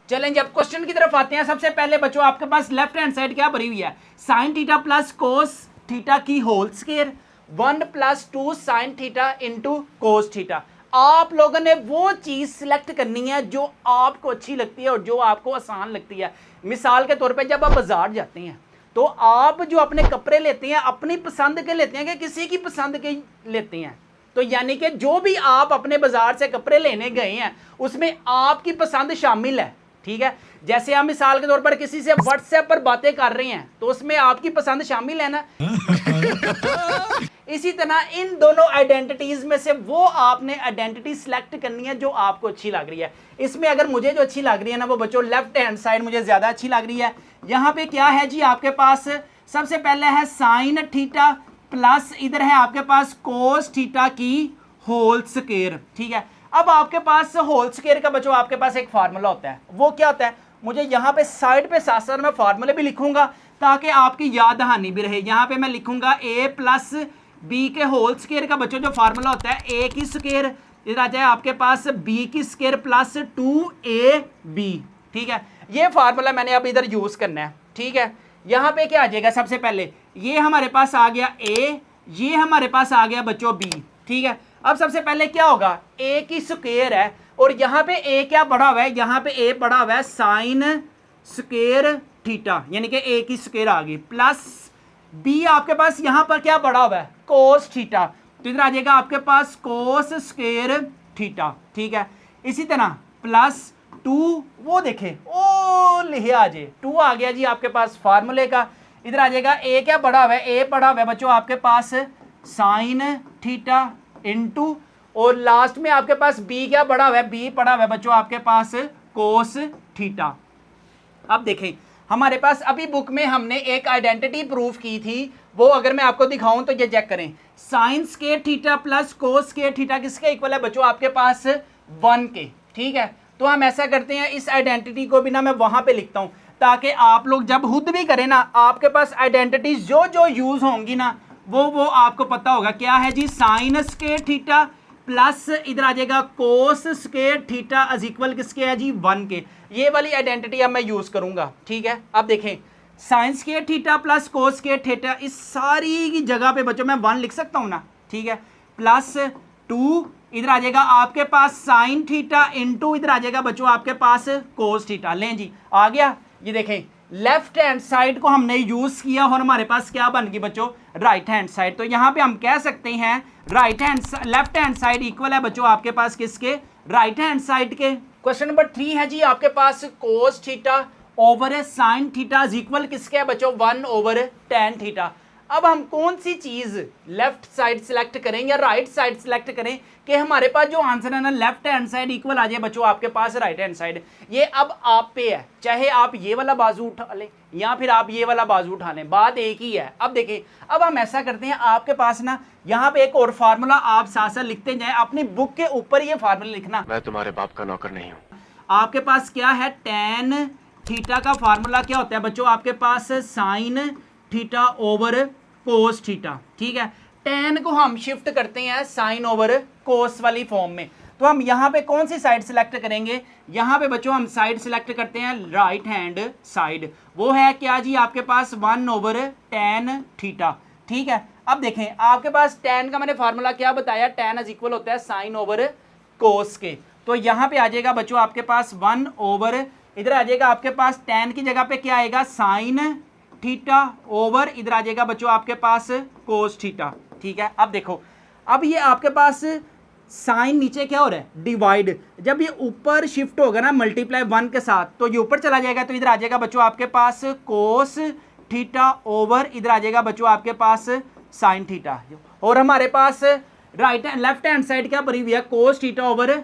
चलें जब क्वेश्चन की तरफ आते हैं, सबसे पहले बच्चों आपके पास लेफ्ट हैंड साइड क्या भरी हुई है, sine theta plus cos theta की whole square 1 + 2 sine theta into cos theta. आप लोगों ने वो चीज सिलेक्ट करनी है जो आपको अच्छी लगती है और जो आपको आसान लगती है। मिसाल के तौर पे जब आप बाजार जाते हैं तो आप जो अपने कपड़े लेते हैं अपनी पसंद के लेते हैं कि किसी की पसंद के लेते हैं, तो यानी कि जो भी आप अपने बाजार से कपड़े लेने गए हैं उसमें आपकी पसंद शामिल है, ठीक है। जैसे हम मिसाल के तौर पर किसी से व्हाट्सएप पर बातें कर रहे हैं तो उसमें आपकी पसंद शामिल है ना। इसी तरह इन दोनों आइडेंटिटीज में से वो आपने आइडेंटिटी सिलेक्ट करनी है जो आपको अच्छी लग रही है। इसमें अगर मुझे जो अच्छी लग रही है ना वो बच्चों लेफ्ट हैंड साइड मुझे ज्यादा अच्छी लग रही है। यहाँ पे क्या है जी, आपके पास सबसे पहले है साइन थीटा प्लस इधर है आपके पास कोस थीटा की होल स्क्वायर, ठीक है। अब आपके पास होल स्क्वायर का बच्चों आपके पास एक फार्मूला होता है, वो क्या होता है, मुझे यहाँ पे साइड पे साथ साथ मैं फार्मूले भी लिखूंगा ताकि आपकी याद दहानी भी रहे। यहाँ पे मैं लिखूंगा a + b के होल स्क्वायर का बच्चों जो फार्मूला होता है a की स्क्वायर, इधर आ जाए आपके पास b की स्क्वायर प्लस 2ab, ठीक है। ये फार्मूला मैंने अब इधर यूज करना है, ठीक है। यहाँ पे क्या आ जाएगा, सबसे पहले ये हमारे पास आ गया a, ये हमारे पास आ गया बच्चों b, ठीक है। अब सबसे पहले क्या होगा, a की स्क्वायर है और यहाँ पे a क्या पड़ा हुआ है, यहाँ पे a पड़ा हुआ है साइन स्क्वायर थीटा, यानी कि a की स्क्वायर आ गई, प्लस b आपके पास यहाँ पर क्या पड़ा हुआ है कोस थीटा, तो इधर आ जाएगा आपके पास कोस स्क्वायर थीटा, ठीक है। इसी तरह प्लस 2, वो देखें ओ लिहाज 2 आ गया जी आपके पास फार्मूले का। इधर आ जाएगा a क्या पड़ा हुआ है, a पड़ा हुआ है बच्चों आपके पास साइन थीटा इंटू, और लास्ट में आपके पास b क्या पड़ा हुआ है, b पड़ा हुआ है बच्चों आपके पास कोस थीटा। अब देखें हमारे पास अभी बुक में हमने एक आइडेंटिटी प्रूफ की थी, वो अगर मैं आपको दिखाऊं तो ये चेक करें, sign square theta plus cos square theta किसके इक्वल है बच्चों आपके पास 1 के, ठीक है। तो हम ऐसा करते हैं, इस आइडेंटिटी को भी ना मैं वहां पे लिखता हूं ताकि आप लोग जब खुद भी करें ना आपके पास आइडेंटिटीज जो जो यूज होंगी ना वो आपको पता होगा। क्या है जी, साइन स्क्वायर थीटा प्लस इधर आ जाएगा cos square theta is equal किसके है जी 1 के। ये वाली आइडेंटिटी अब मैं यूज करूंगा, ठीक है। अब देखें sign square theta plus cos square theta, इस सारी की जगह पे बच्चों मैं 1 लिख सकता हूं ना, ठीक है, प्लस 2 इधर आ जाएगा आपके पास साइन थीटा इंटू इधर आ जाएगा बच्चों आपके पास कोस थीटा। लें जी आ गया, ये देखें लेफ्ट हैंड साइड को हमने यूज किया और हमारे पास क्या बन गई बच्चों राइट हैंड साइड। तो यहाँ पे हम कह सकते हैं लेफ्ट हैंड साइड इक्वल है बच्चों आपके पास किसके, राइट हैंड साइड के। क्वेश्चन नंबर 3 है जी आपके पास cos theta over sine theta is equal किसके है बच्चों 1/tan थीटा। अब हम कौन सी चीज लेफ्ट साइड सिलेक्ट करें या राइट साइड सिलेक्ट करें कि हमारे पास जो आंसर है ना लेफ्ट हैंड साइड इक्वल आ जाए बच्चों आपके पास राइट हैंड साइड। ये अब आप पे है, चाहे आप ये वाला बाजू उठा लें या फिर आप ये वाला बाजू उठा लें, बात एक ही है। अब देखें, अब हम ऐसा करते हैं, आपके पास ना यहाँ पे एक और फार्मूला आप साथ साथ लिखते जाएं, अपनी बुक के ऊपर ये फार्मूला लिखना। मैं तुम्हारे बाप का नौकर नहीं हूँ। आपके पास क्या है, tan थीटा का फार्मूला क्या होता है बच्चों आपके पास sine theta over cos theta, ठीक है। tan को हम शिफ्ट करते हैं साइन ओवर कोस वाली फॉर्म में, तो हम यहाँ पे कौन सी साइड सिलेक्ट करेंगे, यहाँ पे बच्चों हम साइड सिलेक्ट करते हैं राइट हैंड साइड। वो है क्या जी आपके पास 1/tan थीटा, ठीक है। अब देखें आपके पास tan का मैंने फार्मूला क्या बताया, tan इज इक्वल होता है साइन ओवर कोस के। तो यहाँ पे आ जाएगा बच्चों आपके पास 1 इधर आ जाएगा आपके पास tan की जगह पे क्या आएगा साइन थीटा ओवर इधर आ जाएगा बच्चों आपके पास कोस थीटा, ठीक है। अब देखो, अब ये आपके पास साइन नीचे क्या हो रहा है डिवाइड, जब ये ऊपर शिफ्ट होगा ना मल्टीप्लाई 1 के साथ तो ये ऊपर चला जाएगा, तो इधर आ जाएगा बच्चों आपके पास कोस थीटा ओवर इधर आ जाएगा बच्चों आपके पास साइन थीटा। और हमारे पास लेफ्ट हैंड साइड क्या भरी हुई है कोस थीटा ओवर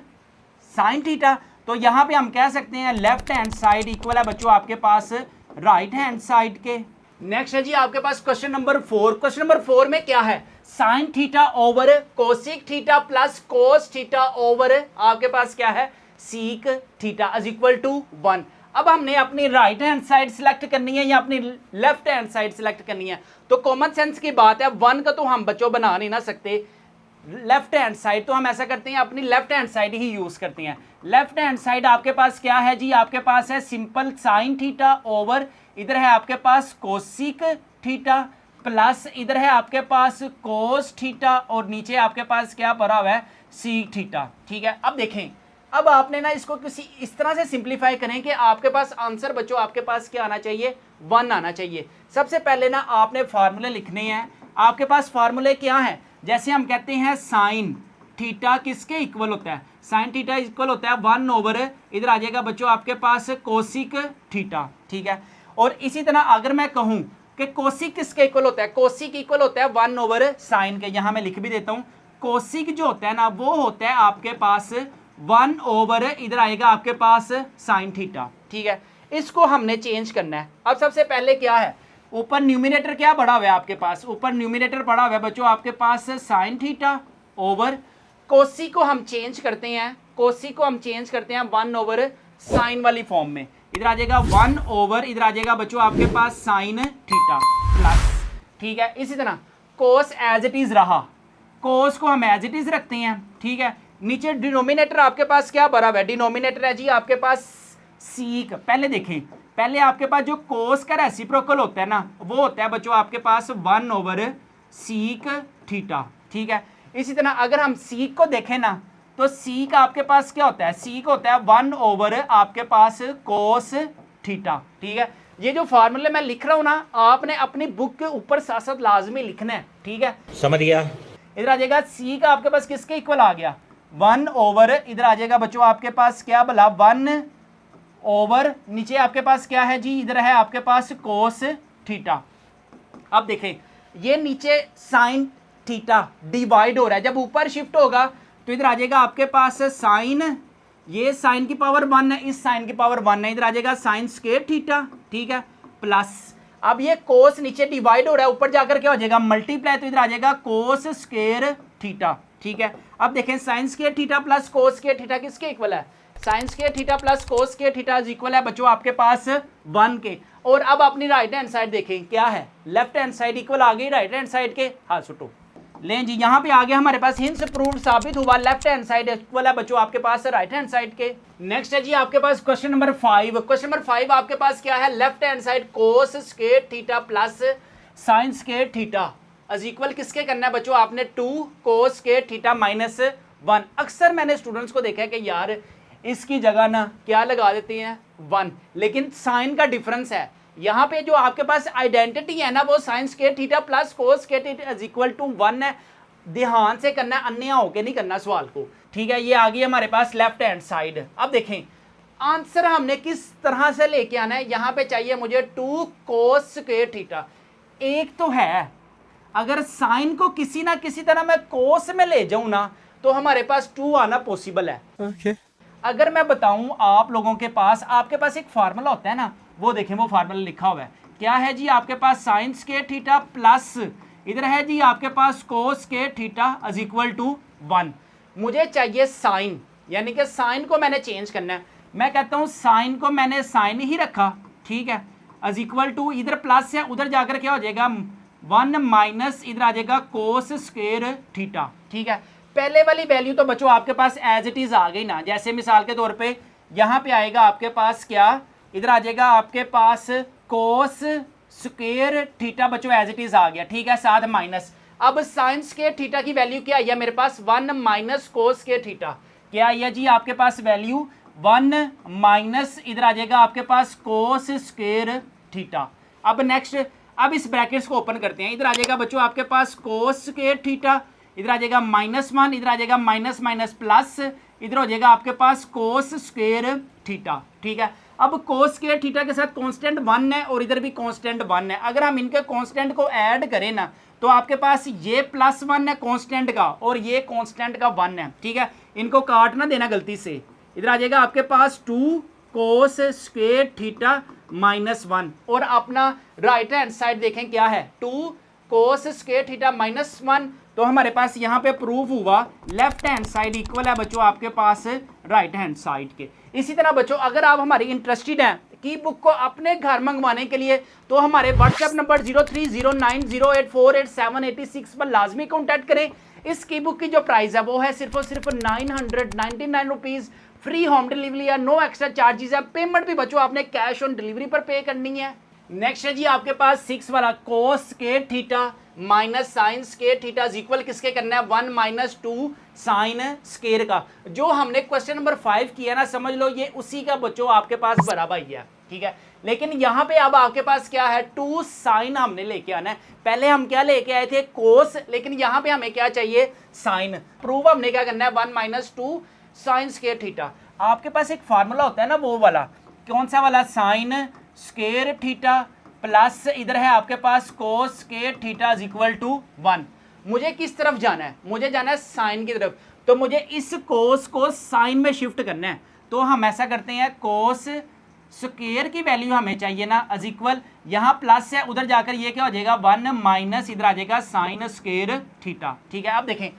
साइन थीटा। तो यहाँ पे हम कह सकते हैं लेफ्ट हैंड साइड इक्वल है बच्चों आपके पास राइट हैंड साइड के, नेक्स्ट है जी आपके पास क्वेश्चन नंबर 4। क्वेश्चन नंबर 4 में क्या है, sine theta over cosec theta plus cos theta over आपके पास क्या है, sec theta is equal to 1। अब हमने अपनी राइट हैंड साइड सिलेक्ट करनी है या अपनी लेफ्ट हैंड साइड सिलेक्ट करनी है, तो कॉमन सेंस की बात है 1 का तो हम बच्चों बना नहीं ना सकते, लेफ्ट हैंड साइड तो हम ऐसा करते हैं अपनी लेफ्ट हैंड साइड ही यूज करते हैं। लेफ्ट हैंड साइड आपके पास क्या है जी, आपके पास है सिंपल साइन थीटा ओवर इधर है आपके पास कोसिक थीटा प्लस इधर है आपके पास कोस थीटा और नीचे आपके पास क्या पड़ा हुआ है, सीक थीटा। ठीक है, अब देखें, अब आपने ना इसको किसी इस तरह से सिंप्लीफाई करें कि आपके पास आंसर बच्चों आपके पास क्या आना चाहिए, 1 आना चाहिए। सबसे पहले ना आपने फार्मूले लिखने हैं। आपके पास फार्मूले क्या है, जैसे हम कहते हैं साइन थीटा किसके इक्वल होता है, साइन थीटा इक्वल होता है 1 ओवर इधर आ जाएगा बच्चों आपके पास कोसिक थीटा। ठीक है, और इसी तरह अगर मैं कहूं कि कोसिक किसके इक्वल होता है, कोसिक इक्वल होता है 1 ओवर साइन के, यहां मैं लिख भी देता हूं, कोसिक जो होता है ना वो होता है आपके पास 1 ओवर इधर आएगा आपके पास साइन थीटा। ठीक है, इसको हमने चेंज करना है। अब सबसे पहले क्या है, ऊपर न्यूमिनेटर क्या बढ़ा हुआ है आपके पास, ऊपर न्यूमिनेटर बढ़ा हुआ है बच्चों आपके पास साइन थीटा ओवर कोसी को हम चेंज करते हैं, कोसी को हम चेंज करते हैं 1 ओवर साइन वाली फॉर्म में, इधर आ जाएगा 1 ओवर इधर आ जाएगा बच्चों आपके पास साइन थीटा प्लस। ठीक है, इसी तरह कोस एज इट इज रहा, कोस को हम एज इट इज रखते हैं। ठीक है, नीचे डिनोमिनेटर आपके पास क्या भरा हुआ है, डिनोमिनेटर है जी आपके पास सीक। पहले देखें, पहले आपके पास जो कोस का रेसिप्रोकल होता है ना वो होता है बच्चों आपके पास 1 ओवर सीक थीटा। ठीक है, इसी तरह अगर हम सीक को देखें ना तो सीक आपके पास क्या होता है, सीक होता है 1 ओवर आपके पास कोस थीटा। ठीक है, ये जो फार्मूले मैं लिख रहा हूं ना आपने अपनी बुक के ऊपर साथ साथ लाजमी लिखना है। ठीक है, समझ गया। इधर आ जाएगा सी का आपके पास किसके इक्वल आ गया, 1 ओवर इधर आ जाएगा बच्चों आपके पास क्या भला 1 ओवर नीचे आपके पास क्या है जी, इधर है आपके पास कोस थीटा। अब देखें ये नीचे साइन थीटा डिवाइड हो रहा है, जब ऊपर शिफ्ट होगा तो इधर आ जाएगा आपके पास साइन, ये साइन की पावर 1 है, इस साइन की पावर 1 है, इधर आ जाएगा साइन स्क्वायर थीटा। ठीक है, प्लस अब ये कोस नीचे डिवाइड हो रहा है, ऊपर जाकर क्या हो जाएगा मल्टीप्लाई, तो इधर आ जाएगा कोस स्क्वायर थीटा। ठीक है, अब देखें sign square theta plus cos square theta किसके इक्वल है, sign square theta plus cos square theta is equal है बच्चों आपके पास 1 के। और अब अपनी राइट हैंड साइड देखें क्या है, लेफ्ट हैंड साइड इक्वल आ गई राइट हैंड साइड के, हाँ सुटो लें जी, यहाँ पे आ गया हमारे पास हिंस प्रूव साबित हुआ, लेफ्ट हैंड साइड इक्वल है बच्चों आपके पास राइट हैंड साइड के। नेक्स्ट है जी आपके पास क्वेश्चन नंबर 5। क्वेश्चन नंबर 5 आपके पास क्या है, left hand side cos square theta plus sign square theta is equal किसके करना है बच्चों, आपने 2 कोस स्क्वायर थीटा माइनस 1। अक्सर मैंने स्टूडेंट्स को देखा है कि यार इसकी जगह ना क्या लगा देते हैं 1, लेकिन साइन का डिफरेंस है, यहाँ पे जो आपके पास आइडेंटिटी है ना वो sine square theta plus cos square theta is equal to 1 है। ध्यान से करना है, अन्य होके नहीं करना सवाल को। ठीक है, ये आ गई हमारे पास लेफ्ट हैंड साइड। अब देखें आंसर हमने किस तरह से लेके आना है, यहाँ पे चाहिए मुझे 2 कोस स्क्वायर थीटा। एक तो है अगर साइन को किसी ना किसी तरह मैं कोस में ले जाऊं ना तो हमारे पास 2 आना पॉसिबल है। Okay. अगर मैं बताऊं आप लोगों के पास, आपके पास एक फार्मूला होता है ना, वो देखें वो फार्मूला लिखा हुआ है, क्या है जी आपके पास साइन स्क्वायर थीटा प्लस इधर है जी आपके पास cos square theta is equal to 1। मुझे चाहिए साइन, यानी कि साइन को मैंने चेंज करना है। मैं कहता हूं साइन को मैंने साइन ही रखा, ठीक है, इज इक्वल टू इधर प्लस है, उधर जाकर क्या हो जाएगा 1 माइनस इधर आ जाएगा कोस स्क्वायर थीटा। ठीक है, पहले वाली वैल्यू तो बच्चों आपके पास एज इट इज आ गई ना, जैसे मिसाल के तौर पे यहाँ पे आएगा आपके पास क्या, इधर आ जाएगा आपके पास कोस स्क्वायर थीटा बच्चों एज इट इज आ गया। ठीक है, साथ माइनस, अब साइन स्क्वायर थीटा की वैल्यू क्या आई है मेरे पास 1 माइनस कोस स्क्वायर थीटा, क्या आई है जी आपके पास वैल्यू 1 माइनस इधर आ जाएगा आपके पास कोस स्क्वायर थीटा। अब नेक्स्ट, अब इस ब्रैकेट्स को ओपन करते हैं, इधर आ जाएगा बच्चों आपके पास कोस स्क्वायर थीटा, इधर आ जाएगा -1, इधर आ जाएगा माइनस माइनस प्लस, इधर हो जाएगा आपके पास कोस स्क्वायर थीटा। ठीक है, अब कोस स्क्वायर थीटा के साथ कांस्टेंट 1 है और इधर भी कांस्टेंट 1 है, अगर हम इनके कांस्टेंट को ऐड करें ना तो आपके पास ये +1 है कांस्टेंट का और ये कांस्टेंट का 1 है। ठीक है, इनको काट ना देना गलती से, इधर आ जाएगा आपके पास 2 कोस स्क्वायर थीटा -1 और अपना राइट हैंड साइड देखें क्या है 2 cos स्क्वायर थीटा -1। तो हमारे पास यहाँ पे प्रूफ हुआ लेफ्ट हैंड साइड इक्वल है बच्चों आपके पास राइट हैंड साइड के। इसी तरह बच्चों अगर आप हमारी इंटरेस्टेड हैं की बुक को अपने घर मंगवाने के लिए तो हमारे व्हाट्सएप नंबर 0309084886 पर लाजमी कॉन्टैक्ट करें। इस की बुक की जो प्राइस है वो है सिर्फ और सिर्फ 999 रुपीज़। फ्री होम डिलीवरी है, नो एक्स्ट्रा चार्जेस है। पेमेंट भी बच्चों आपने कैश ऑन डिलीवरी पर पे करनी है। नेक्स्ट है जी आपके पास 6 वाला cos square theta minus sine square theta equal किसके करना है 1 - 2 साइन स्क्वायर का। जो हमने क्वेश्चन नंबर 5 किया ना समझ लो ये उसी का बच्चों आपके पास बराबर ही है, ठीक है। लेकिन यहाँ पे अब आपके पास क्या है 2 साइन हमने लेके आना है। पहले हम क्या लेके आए थे कोस, लेकिन यहाँ पे हमें क्या चाहिए साइन। प्रूव हमने क्या करना है 1 - 2 साइन स्क्वायर थीटा। आपके पास एक फार्मूला होता है ना वो वाला, कौन सा वाला साइन स्क्वायर थीटा प्लस इधर है आपके पास cos square theta equal to 1। मुझे किस तरफ जाना है, मुझे जाना है साइन की तरफ। तो मुझे इस कोस को साइन में शिफ्ट करना है। तो हम ऐसा करते हैं कोस स्क्वायर की वैल्यू हमें चाहिए ना इक्वल, यहाँ प्लस है उधर जाकर ये क्या हो जाएगा 1 माइनस इधर आ जाएगा साइन स्क्वायर थीटा, ठीक है। अब देखें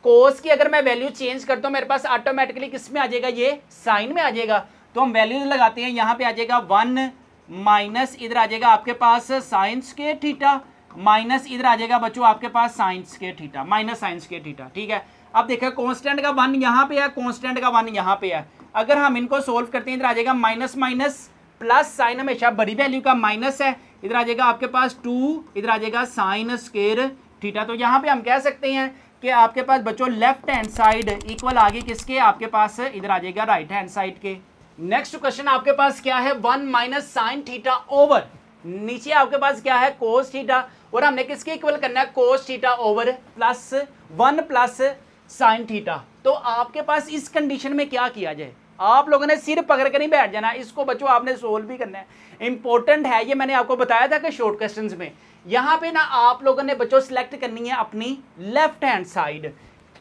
कोस की अगर मैं वैल्यू चेंज करता हूँ मेरे पास ऑटोमेटिकली किस में आ जाएगा ये साइन में आ जाएगा। तो हम वैल्यू लगाते हैं, यहाँ पे आ जाएगा 1 माइनस इधर आ जाएगा आपके पास साइन स्क्वायर थीटा माइनस इधर आ जाएगा बच्चों आपके पास sine square theta minus sine square theta, ठीक है। अब देखिए कांस्टेंट का 1 यहाँ पे है, कांस्टेंट का 1 यहाँ पे है। अगर हम इनको सोल्व करते हैं इधर आ जाएगा माइनस माइनस प्लस, साइन हमेशा बड़ी वैल्यू का माइनस है, इधर आ जाएगा आपके पास 2 इधर आ जाएगा साइन स्क्वायर थीटा। तो यहाँ पे हम कह सकते हैं कि आपके पास बच्चों लेफ्ट हैंड साइड इक्वल आगे किसके आपके पास इधर आ जाएगा राइट हैंड साइड के। नेक्स्ट क्वेश्चन आपके पास क्या है 1 माइनस साइन थीटा ओवर, नीचे आपके पास क्या है कोस थीटा और हमने किसके इक्वल करना है कोस theta over plus 1 plus sine theta. तो आपके पास इस कंडीशन में क्या किया जाए, आप लोगों ने सिर पकड़ कर नहीं बैठ जाना, इसको बच्चों आपने सोल्व भी करना है। इंपॉर्टेंट है ये, मैंने आपको बताया था कि शॉर्ट क्वेश्चंस में यहाँ पे ना आप लोगों ने बच्चों सिलेक्ट करनी है अपनी लेफ्ट हैंड साइड।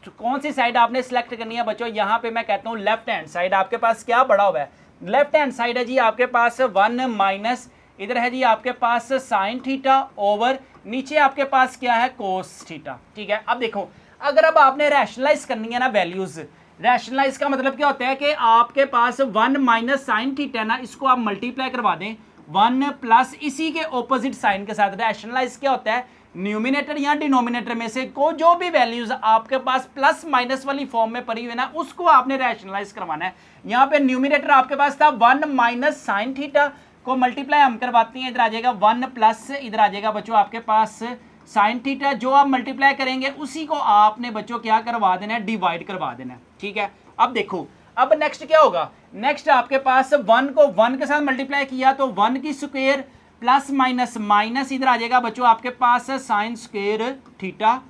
तो कौन सी साइड आपने सिलेक्ट करनी है बच्चों, यहाँ पे मैं कहता हूँ लेफ्ट हैंड साइड। आपके पास क्या बड़ा हुआ है लेफ्ट हैंड साइड है जी आपके पास 1 माइनस इधर है जी आपके पास साइन थीटा ओवर नीचे आपके पास क्या है कोस थीटा, ठीक है। अब देखो अगर अब आपने रैशनलाइज करनी है ना वैल्यूज, रैशनलाइज का मतलब क्या होता है कि आपके पास 1 माइनस साइन थीटा है ना, इसको आप मल्टीप्लाई करवा दें 1 प्लस इसी के ऑपोजिट साइन के साथ। रैशनलाइज क्या होता है न्यूमिनेटर या डिनोमिनेटर में से को जो भी वैल्यूज आपके पास प्लस माइनस वाली फॉर्म में पड़ी हुई है ना उसको आपने रैशनलाइज करवाना है। यहाँ पे न्यूमिनेटर आपके पास था 1 माइनस साइन थीटा को मल्टीप्लाई हम करवाते हैं, इधर आ जाएगा 1 प्लस इधर आ जाएगा बच्चों आपके पास साइन थीटा। जो आप मल्टीप्लाई करेंगे उसी को आपने बच्चों क्या करवा देना है डिवाइड करवा देना है, ठीक है। अब देखो अब नेक्स्ट क्या होगा, नेक्स्ट आपके पास 1 को 1 के साथ मल्टीप्लाई किया तो 1 की स्क्वायर प्लस माइनस माइनस इधर आ जाएगा बच्चों आपके पास साइन स्क्वायर थीटा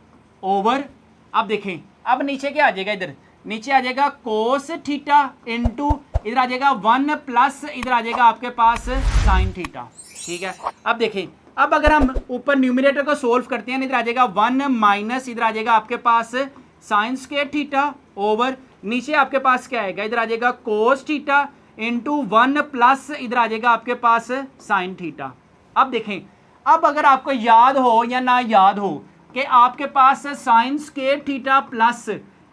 ओवर। अब देखें अब नीचे क्या आ जाएगा, इधर नीचे आ जाएगा कोस थीटा इनटू इधर आ जाएगा 1 प्लस इधर आ जाएगा आपके पास साइन थीटा, ठीक है। अब देखें अब अगर हम ऊपर न्यूमिनेटर को सोल्व करते हैं इधर आ जाएगा 1 माइनस इधर आ जाएगा आपके पास साइन स्क्वायर थीटा ओवर नीचे आपके पास क्या आएगा इधर आ जाएगा कोस थीटा इंटू 1 प्लस इधर आ जाएगा आपके पास साइन थीटा। अब देखें अब अगर आपको याद हो या ना याद हो कि आपके पास साइन स्क्वायर थीटा प्लस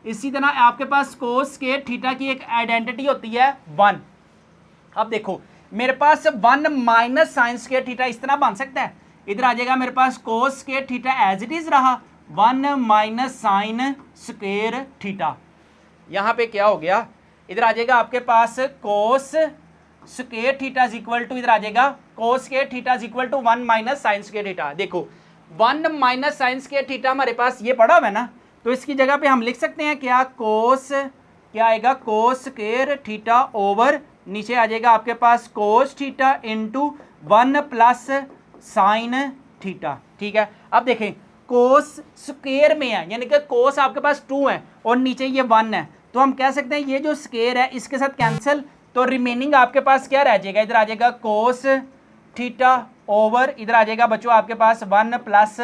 इसी तरह आपके पास कोस स्क्वायर थीटा की एक आइडेंटिटी होती है 1। अब देखो मेरे पास 1 माइनस साइन स्क्वायर थीटा इस तरह बन सकता है, इधर आ जाएगा मेरे पास cos square theta as it is रहा 1 माइनस साइन स्क्वायर थीटा। यहाँ पे क्या हो गया इधर आ जाएगा आपके पास cos square theta equal to इधर आ जाएगा cos square theta equal to 1 minus sine square theta. देखो 1 माइनस साइन स्क्वायर थीटा हमारे पास ये पड़ा हुआ है ना, तो इसकी जगह पे हम लिख सकते हैं क्या कोस क्या आएगा कोस स्क्वायर थीटा ओवर नीचे आ जाएगा आपके पास cos theta into 1 plus sine theta, ठीक है। अब देखें कोस स्क्वायर में है यानी कि कोस आपके पास 2 है और नीचे ये 1 है, तो हम कह सकते हैं ये जो स्क्वायर है इसके साथ कैंसिल, तो रिमेनिंग आपके पास क्या रह जाएगा इधर आ जाएगा कोस थीटा ओवर इधर आ जाएगा बच्चों आपके पास 1 प्लस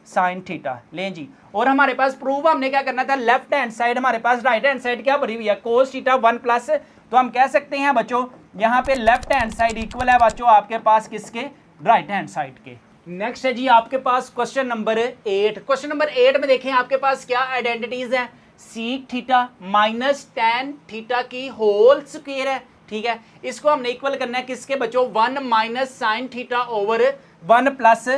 साइन थीटा। लें जी और हमारे पास प्रूव हमने क्या करना था लेफ्ट हैंड साइड हमारे पास राइट हैंड साइड क्या भरी हुई है कोस थीटा 1 प्लस तो हम कह सकते हैं बच्चों यहाँ पे लेफ्ट हैंड साइड इक्वल है बच्चों आपके पास किसके, राइट हैंड साइड के। नेक्स्ट है जी आपके पास क्वेश्चन नंबर 8। क्वेश्चन नंबर 8 में देखें आपके पास क्या आइडेंटिटीज है, sec theta minus tan theta की होल स्क्वायर है, ठीक है। इसको हमने इक्वल करना है किसके बच्चों, 1 minus sine theta over 1 plus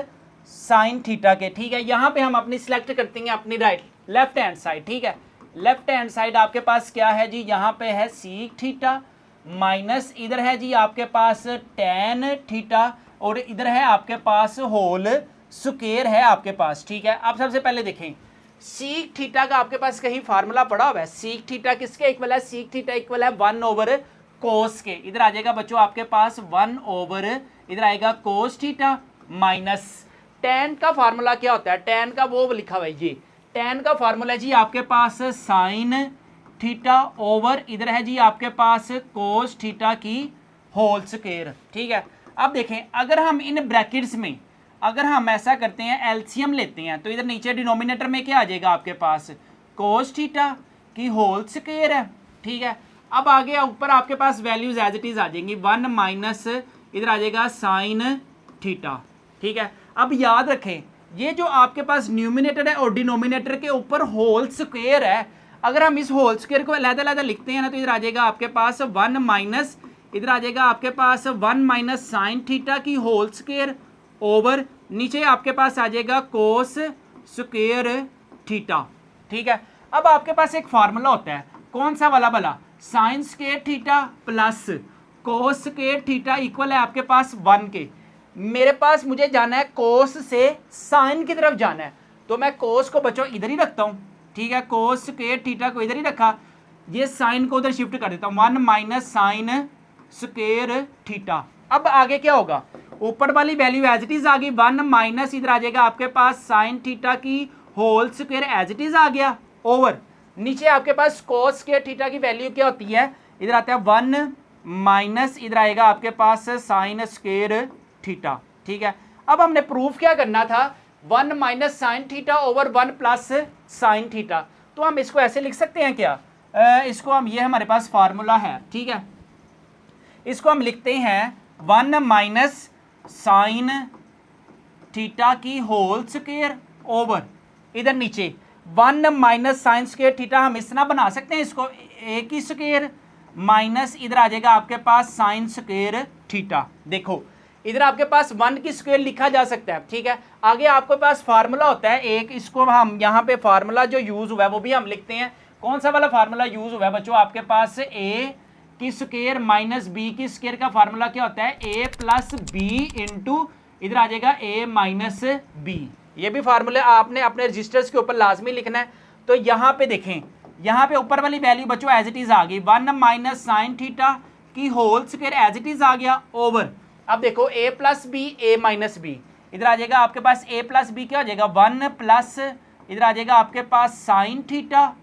sine theta के, ठीक है। यहाँ पे हम अपनी सिलेक्ट करते हैं अपनी लेफ्ट हैंड साइड, ठीक है। लेफ्ट हैंड साइड आपके पास क्या है जी, यहाँ पे है सीक थीटा माइनस इधर है जी आपके पास टैन थीटा और इधर है आपके पास होल स्क्वायर है आपके पास, ठीक है। अब सबसे पहले देखें सीक थीटा का आपके पास कहीं फार्मूला पड़ा हुआ है, सीक थीटा किसके इक्वल है, सीक थीटा इक्वल है 1 ओवर कोस के, इधर आ जाएगा बच्चों आपके पास 1 ओवर इधर आएगा कोस थीटा माइनस टैन का फार्मूला क्या होता है, टैन का वो लिखा हुआ है जी, टैन का फार्मूला है जी आपके पास साइन थीटा ओवर इधर है जी आपके पास कोस थीटा की होल स्क्वायर, ठीक है। अब देखें अगर हम इन ब्रैकेट्स में अगर हम ऐसा करते हैं एलसीएम लेते हैं तो इधर नीचे डिनोमिनेटर में क्या आ जाएगा आपके पास, कोस थीटा की होल स्क्वायर है, ठीक है। अब आगे ऊपर आपके पास वैल्यूज एज इट इज आ जाएंगी, 1 माइनस इधर आ जाएगा साइन थीटा, ठीक है। अब याद रखें ये जो आपके पास न्यूमिनेटर है और डिनोमिनेटर के ऊपर होल स्क्वायर है, अगर हम इस होल स्क्वायर को अलग-अलग लिखते हैं ना तो इधर आ जाएगा आपके पास 1 माइनस इधर आ जाएगा आपके पास 1 माइनस साइन थीटा की होल स्क्वायर ओवर नीचे आपके पास आ जाएगा कोस स्क्वायर थीटा, ठीक है। अब आपके पास एक फार्मूला होता है, कौन सा वाला भला, sign square theta plus cos square theta equal है आपके पास 1 के। मेरे पास मुझे जाना है कोस से साइन की तरफ जाना है तो मैं कोस को बच्चों इधर ही रखता हूँ, ठीक है। कोस स्क्वायर थीटा को इधर ही रखा, ये साइन को उधर शिफ्ट कर देता हूँ, 1 माइनस साइन स्क्वायर थीटा। अब आगे क्या होगा, ऊपर वाली वैल्यू एज इट इज आ गई, 1 माइनस इधर आ जाएगा आपके पास साइन थीटा की whole square as it is आ गया ओवर नीचे आपके पास कोस स्क्वायर थीटा की वैल्यू क्या होती है, इधर आता है 1 माइनस इधर आएगा आपके पास साइन स्क्वायर थीटा, ठीक है। अब हमने प्रूफ क्या करना था, 1 minus sine theta over 1 plus sine theta, तो हम इसको ऐसे लिख सकते हैं क्या, इसको हम ये हमारे पास फार्मूला है, ठीक है। इसको हम लिखते हैं 1 माइनस साइन थीटा की होल स्क्वायर ओवर इधर नीचे 1 माइनस साइन स्क्वायर थीटा, हम इस तरह बना सकते हैं इसको, ए की स्क्वायर माइनस इधर आ जाएगा आपके पास साइन स्क्वायर थीटा। देखो इधर आपके पास 1 की स्क्वायर लिखा जा सकता है, ठीक है। आगे आपके पास फार्मूला होता है एक, इसको हम यहाँ पे फार्मूला जो यूज हुआ है वो भी हम लिखते हैं, कौन सा वाला फार्मूला यूज हुआ है बच्चों, आपके पास ए की स्क्वायर माइनस बी की स्क्वायर का फार्मूला क्या होता है, ए प्लस बी इंटू इधर आ जाएगा ए माइनस बी। ये भी फार्मूला आपने अपने रजिस्टर्स के ऊपर लाजमी लिखना है। तो यहाँ पे देखें, यहाँ पे ऊपर वाली वैल्यू बच्चों एज इट इज आ गई, 1 माइनस साइन थीटा की whole square as it is आ गया ओवर, अब देखो A plus B A minus B, इधर आ जाएगा आपके पास ए प्लस बी क्या हो जाएगा 1 प्लस इधर आ जाएगा आपके पास साइन थीटा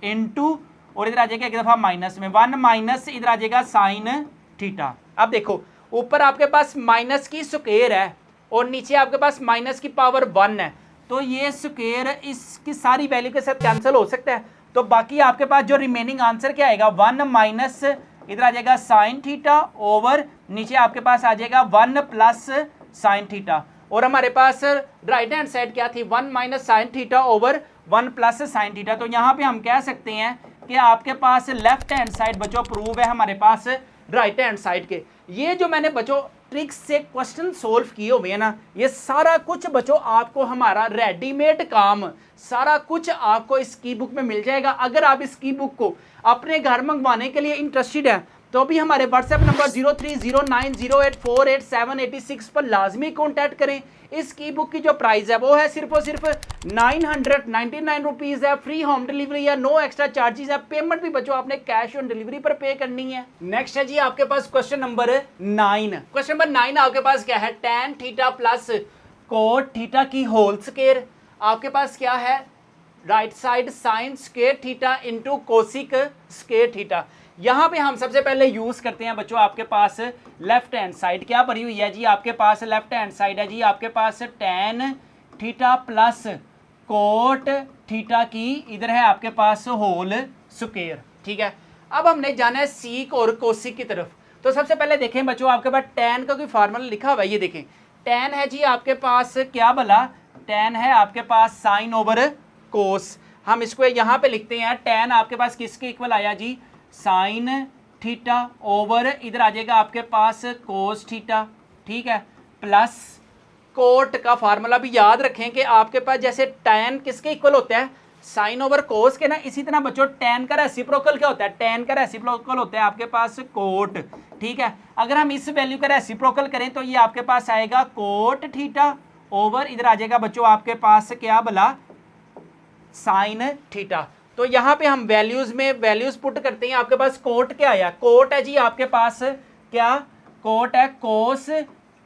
इंटू और इधर आ जाएगा एक दफ़ा माइनस में 1 माइनस इधर आ जाएगा साइन थीटा। अब देखो ऊपर आपके पास माइनस की स्क्वायर है और नीचे आपके पास माइनस की पावर 1 है, तो ये स्क्वायर इसकी सारी वैल्यू के साथ कैंसिल हो सकता है, तो बाकी आपके पास जो रिमेनिंग आंसर क्या आएगा, 1 माइनस इधर आ जाएगा साइन थीटा ओवर नीचे आपके पास आ जाएगा 1 प्लस साइन थीटा, और हमारे पास राइट हैंड साइड क्या थी, 1 minus sine theta over 1 plus sine theta. तो यहाँ पे हम कह सकते हैं कि आपके पास लेफ्ट हैंड साइड बच्चों प्रूव है हमारे पास राइट हैंड साइड के। ये जो मैंने बच्चों ट्रिक्स से क्वेश्चन सोल्व किए हुए हैं ना, ये सारा कुछ बच्चों आपको हमारा रेडीमेड काम सारा कुछ आपको इस की बुक में मिल जाएगा। अगर आप इस की बुक को अपने घर मंगवाने के लिए इंटरेस्टेड हैं तो भी हमारे व्हाट्सएप नंबर 030908488786 पर लाजमी कॉन्टैक्ट करें। इस की बुक की जो प्राइस है वो है सिर्फ और सिर्फ 999 रुपीज़ है, फ्री होम डिलीवरी है, नो एक्स्ट्रा चार्जेस है, पेमेंट भी बच्चों आपने कैश ऑन डिलीवरी पर पे करनी है। नेक्स्ट है जी आपके पास क्वेश्चन नंबर 9। क्वेश्चन नंबर 9 आपके पास क्या है, tan theta plus cot theta की होल स्क्वायर, आपके पास क्या है right side sign square theta into cosec square theta. यहाँ पे हम सबसे पहले यूज करते हैं बच्चों आपके पास लेफ्ट हैंड साइड क्या भरी हुई है जी, आपके पास लेफ्ट हैंड साइड है जी आपके पास tan theta plus cot theta की इधर है आपके पास होल स्क्वायर, ठीक है। अब हमने जाना है सीक और कोसिक की तरफ। तो सबसे पहले देखें बच्चों, आपके पास tan का कोई फार्मूला लिखा हुआ है, ये देखें tan है जी आपके पास क्या भला, tan है आपके पास साइन ओवर कोस। हम इसको यहाँ पे लिखते हैं, tan आपके पास किसके इक्वल आया जी, साइन थीटा ओवर इधर आ जाएगा आपके पास कोस थीटा, ठीक है, प्लस कोट का फार्मूला भी याद रखें कि आपके पास जैसे tan किसके इक्वल होता है, साइन ओवर कोस के ना, इसी तरह बच्चों tan का रेसिप्रोकल क्या होता है, tan का रेसिप्रोकल होता है आपके पास कोट, ठीक है। अगर हम इस वैल्यू का रेसिप्रोकल करें तो ये आपके पास आएगा कोट थीटा ओवर इधर आ जाएगा बच्चों आपके पास क्या भला, साइन थीटा। तो यहाँ पे हम वैल्यूज में वैल्यूज पुट करते हैं, आपके पास कोट क्या आया, कोट है जी आपके पास क्या, कोट है कोस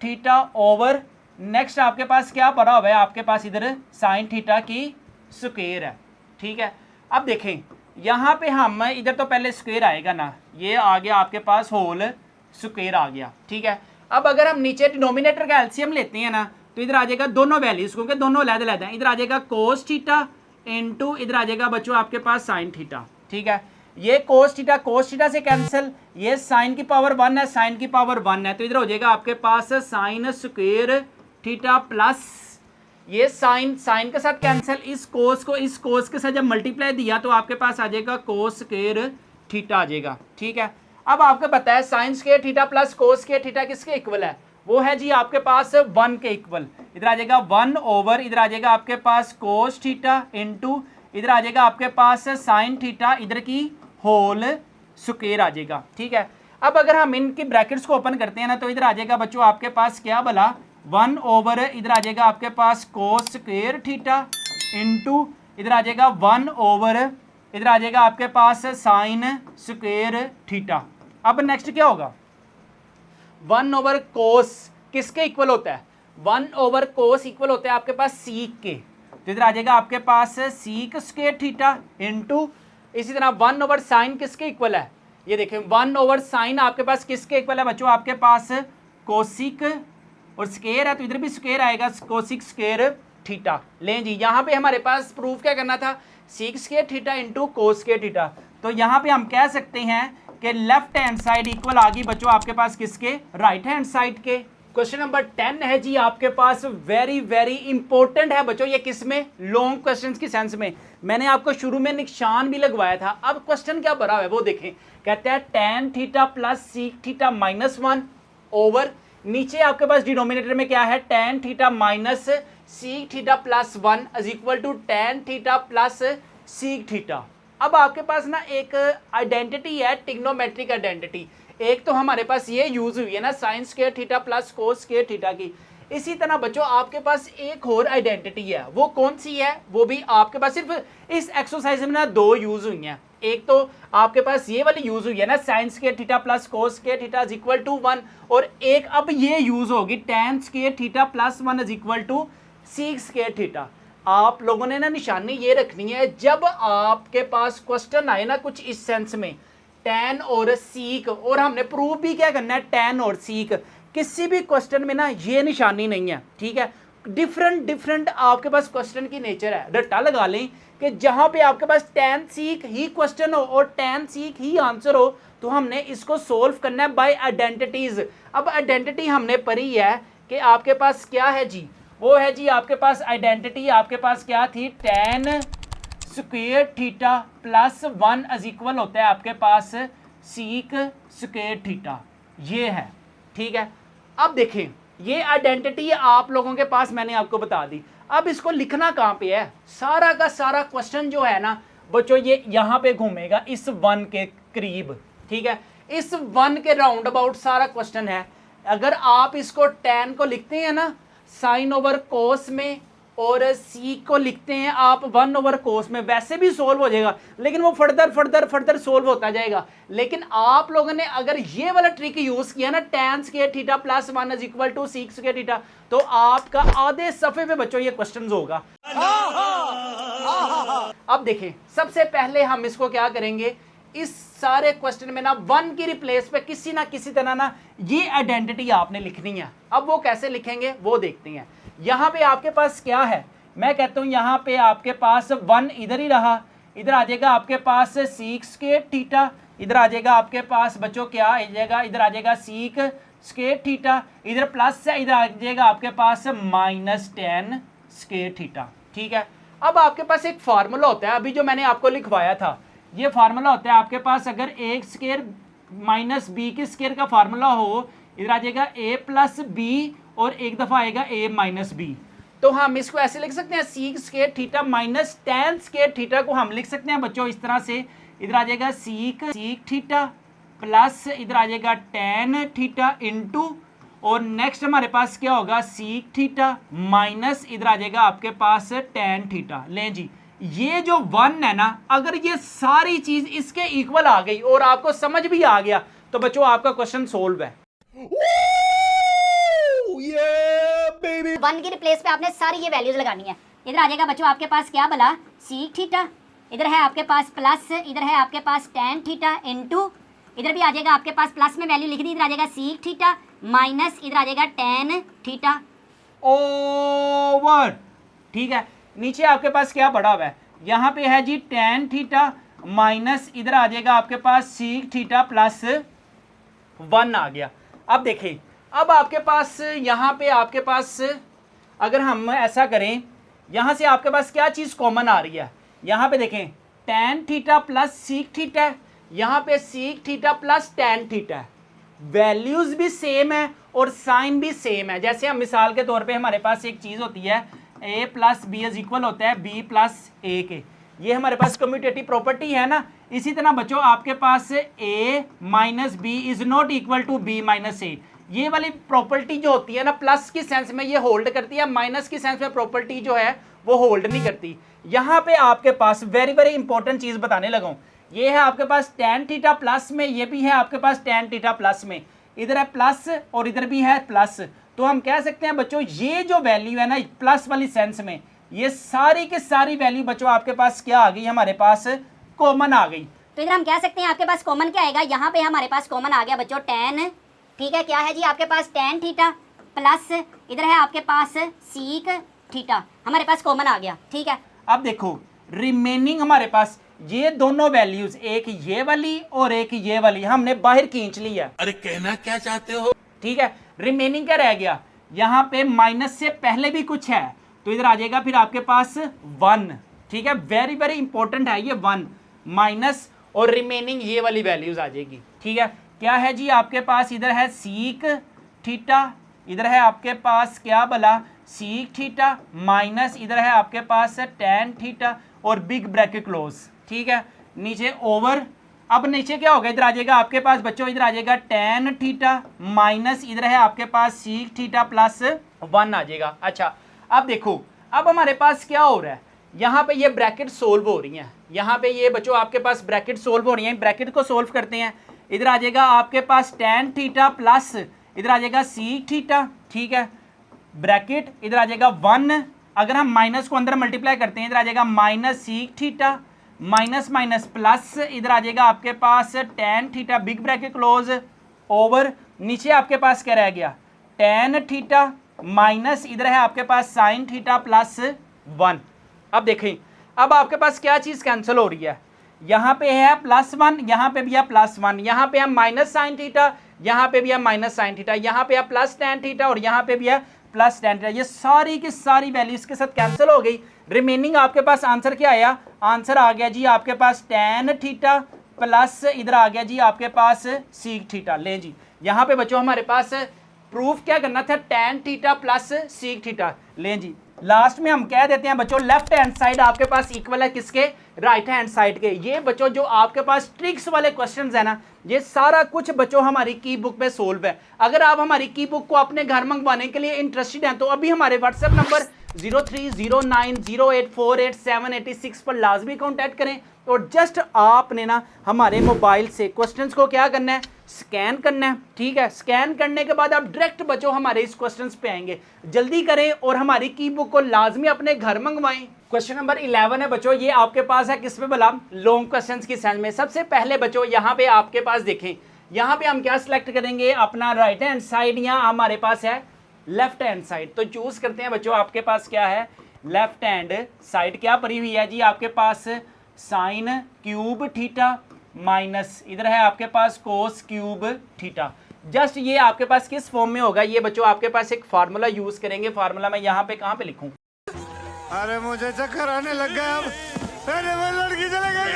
थीटा ओवर, नेक्स्ट आपके पास क्या पड़ा हुआ है, आपके पास इधर साइन थीटा की स्क्वायर है, ठीक है। अब देखें यहाँ पे हम इधर तो पहले स्क्वायर आएगा ना, ये आ गया आपके पास होल स्क्वायर आ गया, ठीक है। अब अगर हम नीचे डिनोमिनेटर का एलसीएम लेते हैं ना, तो इधर आ जाएगा दोनों वैल्यूज, क्योंकि दोनों अलग-अलग हैं, इधर आ जाएगा कोस थीटा इनटू इधर आ जाएगा बच्चों आपके पास साइन थीटा, ठीक है। ये कोस थीटा से कैंसिल, ये साइन की पावर 1 है, साइन की पावर 1 है, तो इधर हो जाएगा आपके पास साइन स्क्वायर थीटा प्लस ये साइन के साथ कैंसिल, इस कोस के साथ जब मल्टीप्लाई दिया तो आपके पास आ जाएगा कोस स्क्वायर थीटा आ जाएगा, ठीक है। अब आपको पता है sign square theta plus cos square theta किसके इक्वल है, वो है जी आपके पास 1 के इक्वल, इधर आ जाएगा 1 ओवर इधर आ जाएगा आपके पास कोस थीटा इनटू इधर आ जाएगा आपके पास साइन थीटा इधर की होल स्क्वायर आ जाएगा, ठीक है। अब अगर हम इनकी ब्रैकेट्स को ओपन करते हैं ना, तो इधर आ जाएगा बच्चों आपके पास क्या भला, 1 ओवर इधर आ जाएगा आपके पास कोस स्क्वायर थीटा इनटू इधर आ जाएगा 1 ओवर इधर आ जाएगा आपके पास साइन स्क्वायर थीटा। अब नेक्स्ट क्या होगा, 1 ओवर कोस किसके इक्वल होता है, 1 ओवर कोस इक्वल होता है आपके पास सीक के, तो इधर आ जाएगा आपके पास सीक स्क्वायर थीटा इनटू इसी तरह 1 ओवर साइन किसके इक्वल है, ये देखें 1 ओवर साइन आपके पास किसके इक्वल है बच्चों, आपके पास कोसिक और स्क्वायर है, तो इधर भी स्क्वायर आएगा कोसिक स्क्वायर थीटा। लें जी यहाँ पे हमारे पास प्रूफ क्या करना था, seek square theta into cos square theta, तो यहाँ पे हम कह सकते हैं कि लेफ्ट हैंड साइड इक्वल आ गई बच्चों आपके पास किसके, राइट हैंड साइड के। क्वेश्चन नंबर 10 है जी आपके पास, वेरी वेरी इंपॉर्टेंट है बच्चों, ये किस में, लॉन्ग क्वेश्चंस की सेंस में। मैंने आपको शुरू में निशान भी लगवाया था, अब क्वेश्चन क्या भरा हुआ है वो देखें, कहते हैं tan theta plus sec theta minus 1 over नीचे आपके पास डिनोमिनेटर में क्या है, tan theta minus sec theta plus 1 is equal to tan theta plus sec theta. अब आपके पास ना एक आइडेंटिटी है, टिग्नोमेट्रिक आइडेंटिटी, एक तो हमारे पास ये यूज हुई है ना sine square theta plus cos square theta की, इसी तरह बच्चों आपके पास एक और आइडेंटिटी है, वो कौन सी है, वो भी आपके पास सिर्फ इस एक्सरसाइज में ना 2 यूज हुई हैं। एक तो आपके पास ये वाली यूज हुई है ना sine square theta plus cos square theta is equal to 1, और एक अब ये यूज होगी tan square theta plus 1 is equal to sec square theta. आप लोगों ने ना निशानी ये रखनी है, जब आपके पास क्वेश्चन आए ना कुछ इस सेंस में tan और सीक, और हमने प्रूव भी क्या करना है tan और सीक, किसी भी क्वेश्चन में ना ये निशानी नहीं है, ठीक है। डिफरेंट आपके पास क्वेश्चन की नेचर है, रट्टा लगा लें कि जहां पे आपके पास tan सीक ही क्वेश्चन हो और tan सीक ही आंसर हो, तो हमने इसको सोल्व करना है बाय आइडेंटिटीज। अब आइडेंटिटी हमने पढ़ी है कि आपके पास क्या है जी, वो है जी आपके पास आइडेंटिटी आपके पास क्या थी, tan square theta plus 1 is equal होता है आपके पास सीक स्क्वायर थीटा, ये है, ठीक है। अब देखें ये आइडेंटिटी आप लोगों के पास मैंने आपको बता दी, अब इसको लिखना कहाँ पे है, सारा का सारा क्वेश्चन जो है ना बच्चों ये यहाँ पे घूमेगा इस 1 के करीब, ठीक है, इस 1 के राउंड अबाउट सारा क्वेश्चन है। अगर आप इसको tan को लिखते हैं ना साइन ओवर कोस में और सी को लिखते हैं आप 1 ओवर कोस में, वैसे भी सोल्व हो जाएगा, लेकिन वो फर्दर सोल्व होता जाएगा। लेकिन आप लोगों ने अगर ये वाला ट्रिक यूज किया ना tan square theta plus 1 is equal to sec square theta, तो आपका आधे सफे पे बच्चों ये क्वेश्चन होगा। अब देखें सबसे पहले हम इसको क्या करेंगे, इस सारे क्वेश्चन में ना 1 की रिप्लेस पे किसी ना किसी तरह ना ये आइडेंटिटी आपने लिखनी है। अब वो कैसे लिखेंगे वो देखते हैं। यहाँ पे आपके पास क्या है, मैं कहता हूँ यहाँ पे आपके पास 1 इधर ही रहा, इधर आ जाएगा आपके पास सीक स्क्वायर थीटा, इधर आ जाएगा आपके पास बच्चों क्या आ जाएगा, इधर आ जाएगा सीक स्क्वायर थीटा, इधर प्लस है, इधर आ जाएगा आपके पास -tan स्क्वायर थीटा। ठीक है, अब आपके पास एक फार्मूला होता है, अभी जो मैंने आपको लिखवाया था, ये फार्मूला होता है आपके पास, अगर a स्क्वायर माइनस बी के स्क्वायर का फार्मूला हो, इधर आ जाएगा a प्लस बी और एक दफा आएगा a माइनस बी। तो हम इसको ऐसे लिख सकते हैं seek square theta minus tan square theta को हम लिख सकते हैं बच्चों इस तरह से, इधर आ जाएगा सीक थीटा प्लस इधर आ जाएगा tan थीटा इंटू, और नेक्स्ट हमारे पास क्या होगा सीक थीटा माइनस इधर आ जाएगा आपके पास tan थीटा। लें जी, ये जो 1 है ना, अगर ये सारी चीज इसके इक्वल आ गई और आपको समझ भी आ गया तो बच्चों आपका क्वेश्चन सोल्व है। 1 की रिप्लेस पे आपने सारी ये वैल्यूज लगानी है। इधर आ जाएगा बच्चों आपके पास क्या भला सीक थीटा, इधर है आपके पास प्लस, इधर है आपके पास tan थीटा इंटू, इधर भी आ जाएगा आपके पास प्लस में वैल्यू लिख दी, इधर आ जाएगा सीक थीटा माइनस इधर आ जाएगा tan थीटा ओवर। ठीक है, नीचे आपके पास क्या पड़ा हुआ है, यहाँ पे है जी tan थीटा माइनस इधर आ जाएगा आपके पास सीक थीटा प्लस 1 आ गया। अब देखें, अब आपके पास यहाँ पे आपके पास अगर हम ऐसा करें, यहाँ से आपके पास क्या चीज़ कॉमन आ रही है, यहाँ पे देखें tan theta plus sec theta है, यहाँ पे seek theta plus tan theta है, वैल्यूज़ भी सेम है और साइन भी सेम है। जैसे हम मिसाल के तौर पे हमारे पास एक चीज़ होती है a plus B is equal होता है b प्लस a के, ये हमारे पास कम्यूटेटिव प्रॉपर्टी है ना। इसी तरह बच्चों आपके पास a minus B is not equal to b minus a, ये वाली प्रॉपर्टी जो होती है ना प्लस की सेंस में ये होल्ड करती है, माइनस की सेंस में प्रॉपर्टी जो है वो होल्ड नहीं करती। यहाँ पे आपके पास वेरी वेरी इंपॉर्टेंट चीज़ बताने लगा हूँ, ये है आपके पास tan थीटा प्लस में, ये भी है आपके पास tan थीटा प्लस में, इधर है प्लस और इधर भी है प्लस। तो हम कह सकते हैं बच्चों ये जो वैल्यू है ना प्लस वाली सेंस में, ये सारी की सारी वैल्यू बच्चों आपके पास क्या आ गई, हमारे पास कॉमन आ गई। तो इधर हम कह सकते हैं आपके पास कॉमन क्या आएगा, यहाँ पे हमारे पास कॉमन आ गया बच्चों tan। ठीक है, क्या है जी आपके पास tan थीटा प्लस इधर है आपके पास सीक थीटा, हमारे पास कॉमन आ गया। ठीक है, अब देखो रिमेनिंग हमारे पास ये दोनों वैल्यूज, एक ये वाली और एक ये वाली, हमने बाहर खींच ली है। अरे कहना क्या चाहते हो? ठीक है, रिमेनिंग क्या रह गया, यहाँ पे माइनस से पहले भी कुछ है तो इधर आ जाएगा फिर आपके पास 1। ठीक है, वेरी वेरी इंपॉर्टेंट है ये 1 माइनस और रिमेनिंग ये वाली वैल्यूज आ जाएगी। ठीक है, क्या है जी आपके पास, इधर है सीक थीटा, इधर है आपके पास क्या भला सीक थीटा माइनस इधर है आपके पास tan थीटा और बिग ब्रैकेट क्लोज। ठीक है, नीचे ओवर, अब नीचे क्या होगा, इधर आ जाएगा आपके पास बच्चों, इधर आ जाएगा tan थीटा माइनस इधर है आपके पास सीक थीटा प्लस 1 आ जाएगा। अच्छा, अब देखो अब हमारे पास क्या हो रहा है, यहाँ पे ये ब्रैकेट सोल्व हो रही हैं, यहाँ पे ये बच्चों आपके पास ब्रैकेट सोल्व हो रही हैं, ब्रैकेट को सोल्व करते हैं। इधर आ जाएगा आपके पास tan थीटा प्लस इधर आ जाएगा सीक थीटा। ठीक है, ब्रैकेट इधर आ जाएगा 1, अगर हम माइनस को अंदर मल्टीप्लाई करते हैं इधर आ जाएगा minus sec theta minus minus plus इधर आ जाएगा आपके पास tan theta big bracket close over, नीचे आपके पास क्या रह गया tan थीटा माइनस इधर है आपके पास साइन थीटा प्लस 1। अब देखें, अब आपके पास क्या चीज़ कैंसिल हो रही है, यहाँ पे है +1, यहाँ पे भी है +1, यहाँ पे है माइनस साइन थीटा, यहाँ पे भी है माइनस साइन थीटा, यहाँ पे है प्लस tan थीटा और यहाँ पे भी है प्लस tan थीटा, ये सारी की सारी वैल्यूज के साथ कैंसिल हो गई। रिमेनिंग आपके पास आंसर क्या आया, आंसर आ गया जी आपके पास tan थीटा प्लस इधर आ गया जी आपके पास सीक थीटा। ले जी, यहाँ पे बच्चों हमारे पास प्रूफ क्या करना था, tan theta plus sec theta. ले जी, लास्ट में हम कह देते हैं बच्चों लेफ्ट हैंड साइड आपके पास इक्वल है किसके, राइट हैंड साइड के। ये बच्चों जो आपके पास ट्रिक्स वाले क्वेश्चंस है ना, ये सारा कुछ बच्चों हमारी की बुक पे सोल्व है। अगर आप हमारी की बुक को अपने घर मंगवाने के लिए इंटरेस्टेड हैं तो अभी हमारे व्हाट्सएप नंबर 0309084886 पर लाजमी कॉन्टैक्ट करें और जस्ट आपने ना हमारे मोबाइल से क्वेश्चंस को क्या करना है, स्कैन करना है। ठीक है, स्कैन करने के बाद आप डायरेक्ट बच्चों हमारे इस क्वेश्चंस पे आएंगे, जल्दी करें और हमारी की बुक को लाजमी अपने घर मंगवाएं। क्वेश्चन नंबर 11 है बच्चों, ये आपके पास है किस पे भला, लॉन्ग क्वेश्चंस की सेंस में। सबसे पहले बच्चों यहाँ पे आपके पास देखें, यहाँ पे हम क्या सिलेक्ट करेंगे, अपना राइट हैंड साइड या हमारे पास है लेफ्ट हैंड साइड। तो चूज करते हैं बच्चों, आपके पास क्या है, लेफ्ट हैंड साइड क्या पड़ी हुई है जी आपके पास साइन क्यूब थीटा माइनस इधर है आपके पास कोस क्यूब थीटा। जस्ट ये आपके पास किस फॉर्म में होगा, ये बच्चों आपके पास एक फार्मूला यूज करेंगे। फार्मूला मैं यहाँ पे कहाँ पे लिखूं? अरे मुझे चक्कर आने लग गया अब। अरे मैं लड़की चले गई।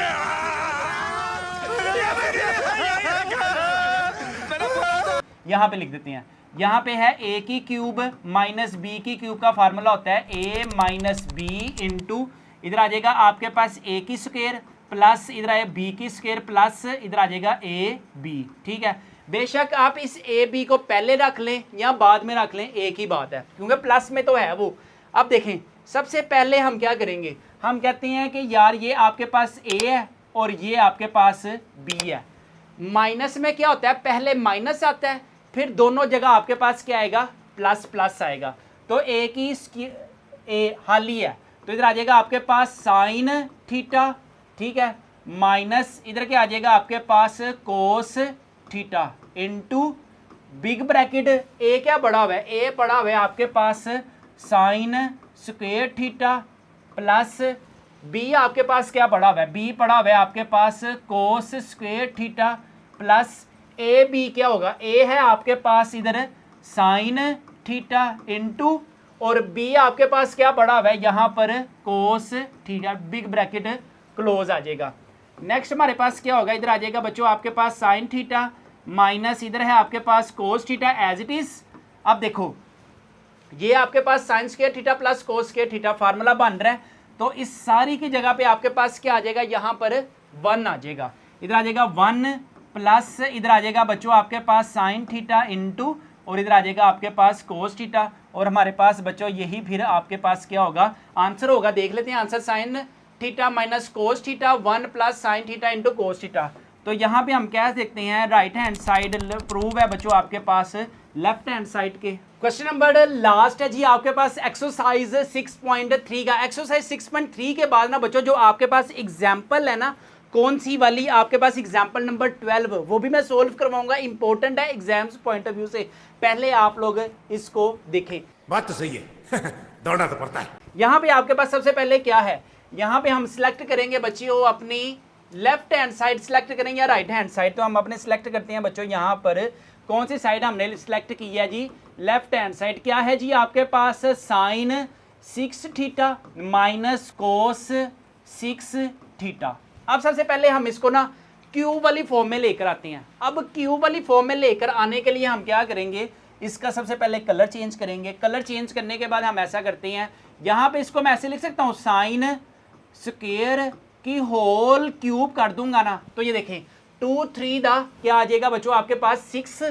यहाँ पे लिख देते हैं। यहाँ पे है a की क्यूब माइनस b की क्यूब का फार्मूला होता है a माइनस बी इंटू इधर आ जाएगा आपके पास a की स्क्वायर प्लस इधर आएगा b की स्क्वायर प्लस इधर आ जाएगा a b। ठीक है, बेशक आप इस a b को पहले रख लें या बाद में रख लें, एक ही बात है, क्योंकि प्लस में तो है वो। अब देखें, सबसे पहले हम क्या करेंगे, हम कहते हैं कि यार ये आपके पास a है और ये आपके पास b है। माइनस में क्या होता है, पहले माइनस आता है, फिर दोनों जगह आपके पास क्या आएगा, प्लस प्लस आएगा। तो a की a हाली है, तो इधर आ जाएगा आपके पास साइन थीटा, ठीक है, माइनस इधर क्या आ जाएगा आपके पास cos theta into big bracket a क्या पड़ा हुआ है, a पड़ा हुआ है आपके पास sine square theta plus b आपके पास क्या पड़ा हुआ है, b पड़ा हुआ है आपके पास cos square theta plus A B क्या होगा, a है आपके पास इधर साइन थीटा इंटू और b आपके पास क्या पड़ा हुआ है यहाँ पर cos theta, big bracket close आ जाएगा। नेक्स्ट हमारे पास क्या होगा, इधर आ जाएगा बच्चों आपके पास साइन थीटा माइनस इधर है आपके पास cos theta as it is. अब देखो ये आपके पास sine square theta plus cos square theta formula बन रहा है, तो इस सारी की जगह पे आपके पास क्या आ जाएगा, यहाँ पर 1 आ जाएगा, इधर आ जाएगा 1 प्लस इधर आ जाएगा बच्चों आपके पास साइन थीटा इंटू और इधर आ जाएगा आपके पास कोस थीटा। और हमारे पास बच्चों यही फिर आपके पास क्या होगा, आंसर होगा। देख लेते हैं answer, sine theta minus cos theta 1 plus sine theta into cos theta. तो यहाँ पे हम क्या देखते हैं, राइट हैंड साइड प्रूव है बच्चों आपके पास लेफ्ट हैंड साइड के। क्वेश्चन नंबर लास्ट है जी आपके पास एक्सरसाइज 6.3 का। एक्सरसाइज 6.3 के बाद ना बच्चों जो आपके पास एग्जाम्पल है ना, कौन सी वाली, आपके पास एग्जाम्पल नंबर 12, वो भी मैं सोल्व करवाऊंगा, इंपॉर्टेंट है एग्जाम्स पॉइंट ऑफ व्यू से। पहले आप लोग इसको देखें। बात तो सही है। दौड़ना तो पड़ता है। यहाँ पे आपके पास सबसे पहले क्या है, यहाँ पे हम सिलेक्ट करेंगे बच्चों अपनी लेफ्ट हैंड साइड सिलेक्ट करेंगे या राइट हैंड साइड। तो हम अपने सिलेक्ट करते हैं बच्चों, यहाँ पर कौन सी साइड हमने सिलेक्ट की है जी, लेफ्ट हैंड साइड। क्या है जी आपके पास sine 6 theta minus cos 6 theta. अब सबसे पहले हम इसको ना क्यूब वाली फॉर्म में लेकर आते हैं। अब क्यूब वाली फॉर्म में लेकर आने के लिए हम क्या करेंगे, इसका सबसे पहले कलर चेंज करेंगे। कलर चेंज करने के बाद हम ऐसा करते हैं, यहाँ पे इसको मैं ऐसे लिख सकता हूँ, साइन स्क्वायर की होल क्यूब कर दूंगा ना, तो ये देखें 2 3 दा क्या आ जाएगा बच्चों आपके पास 6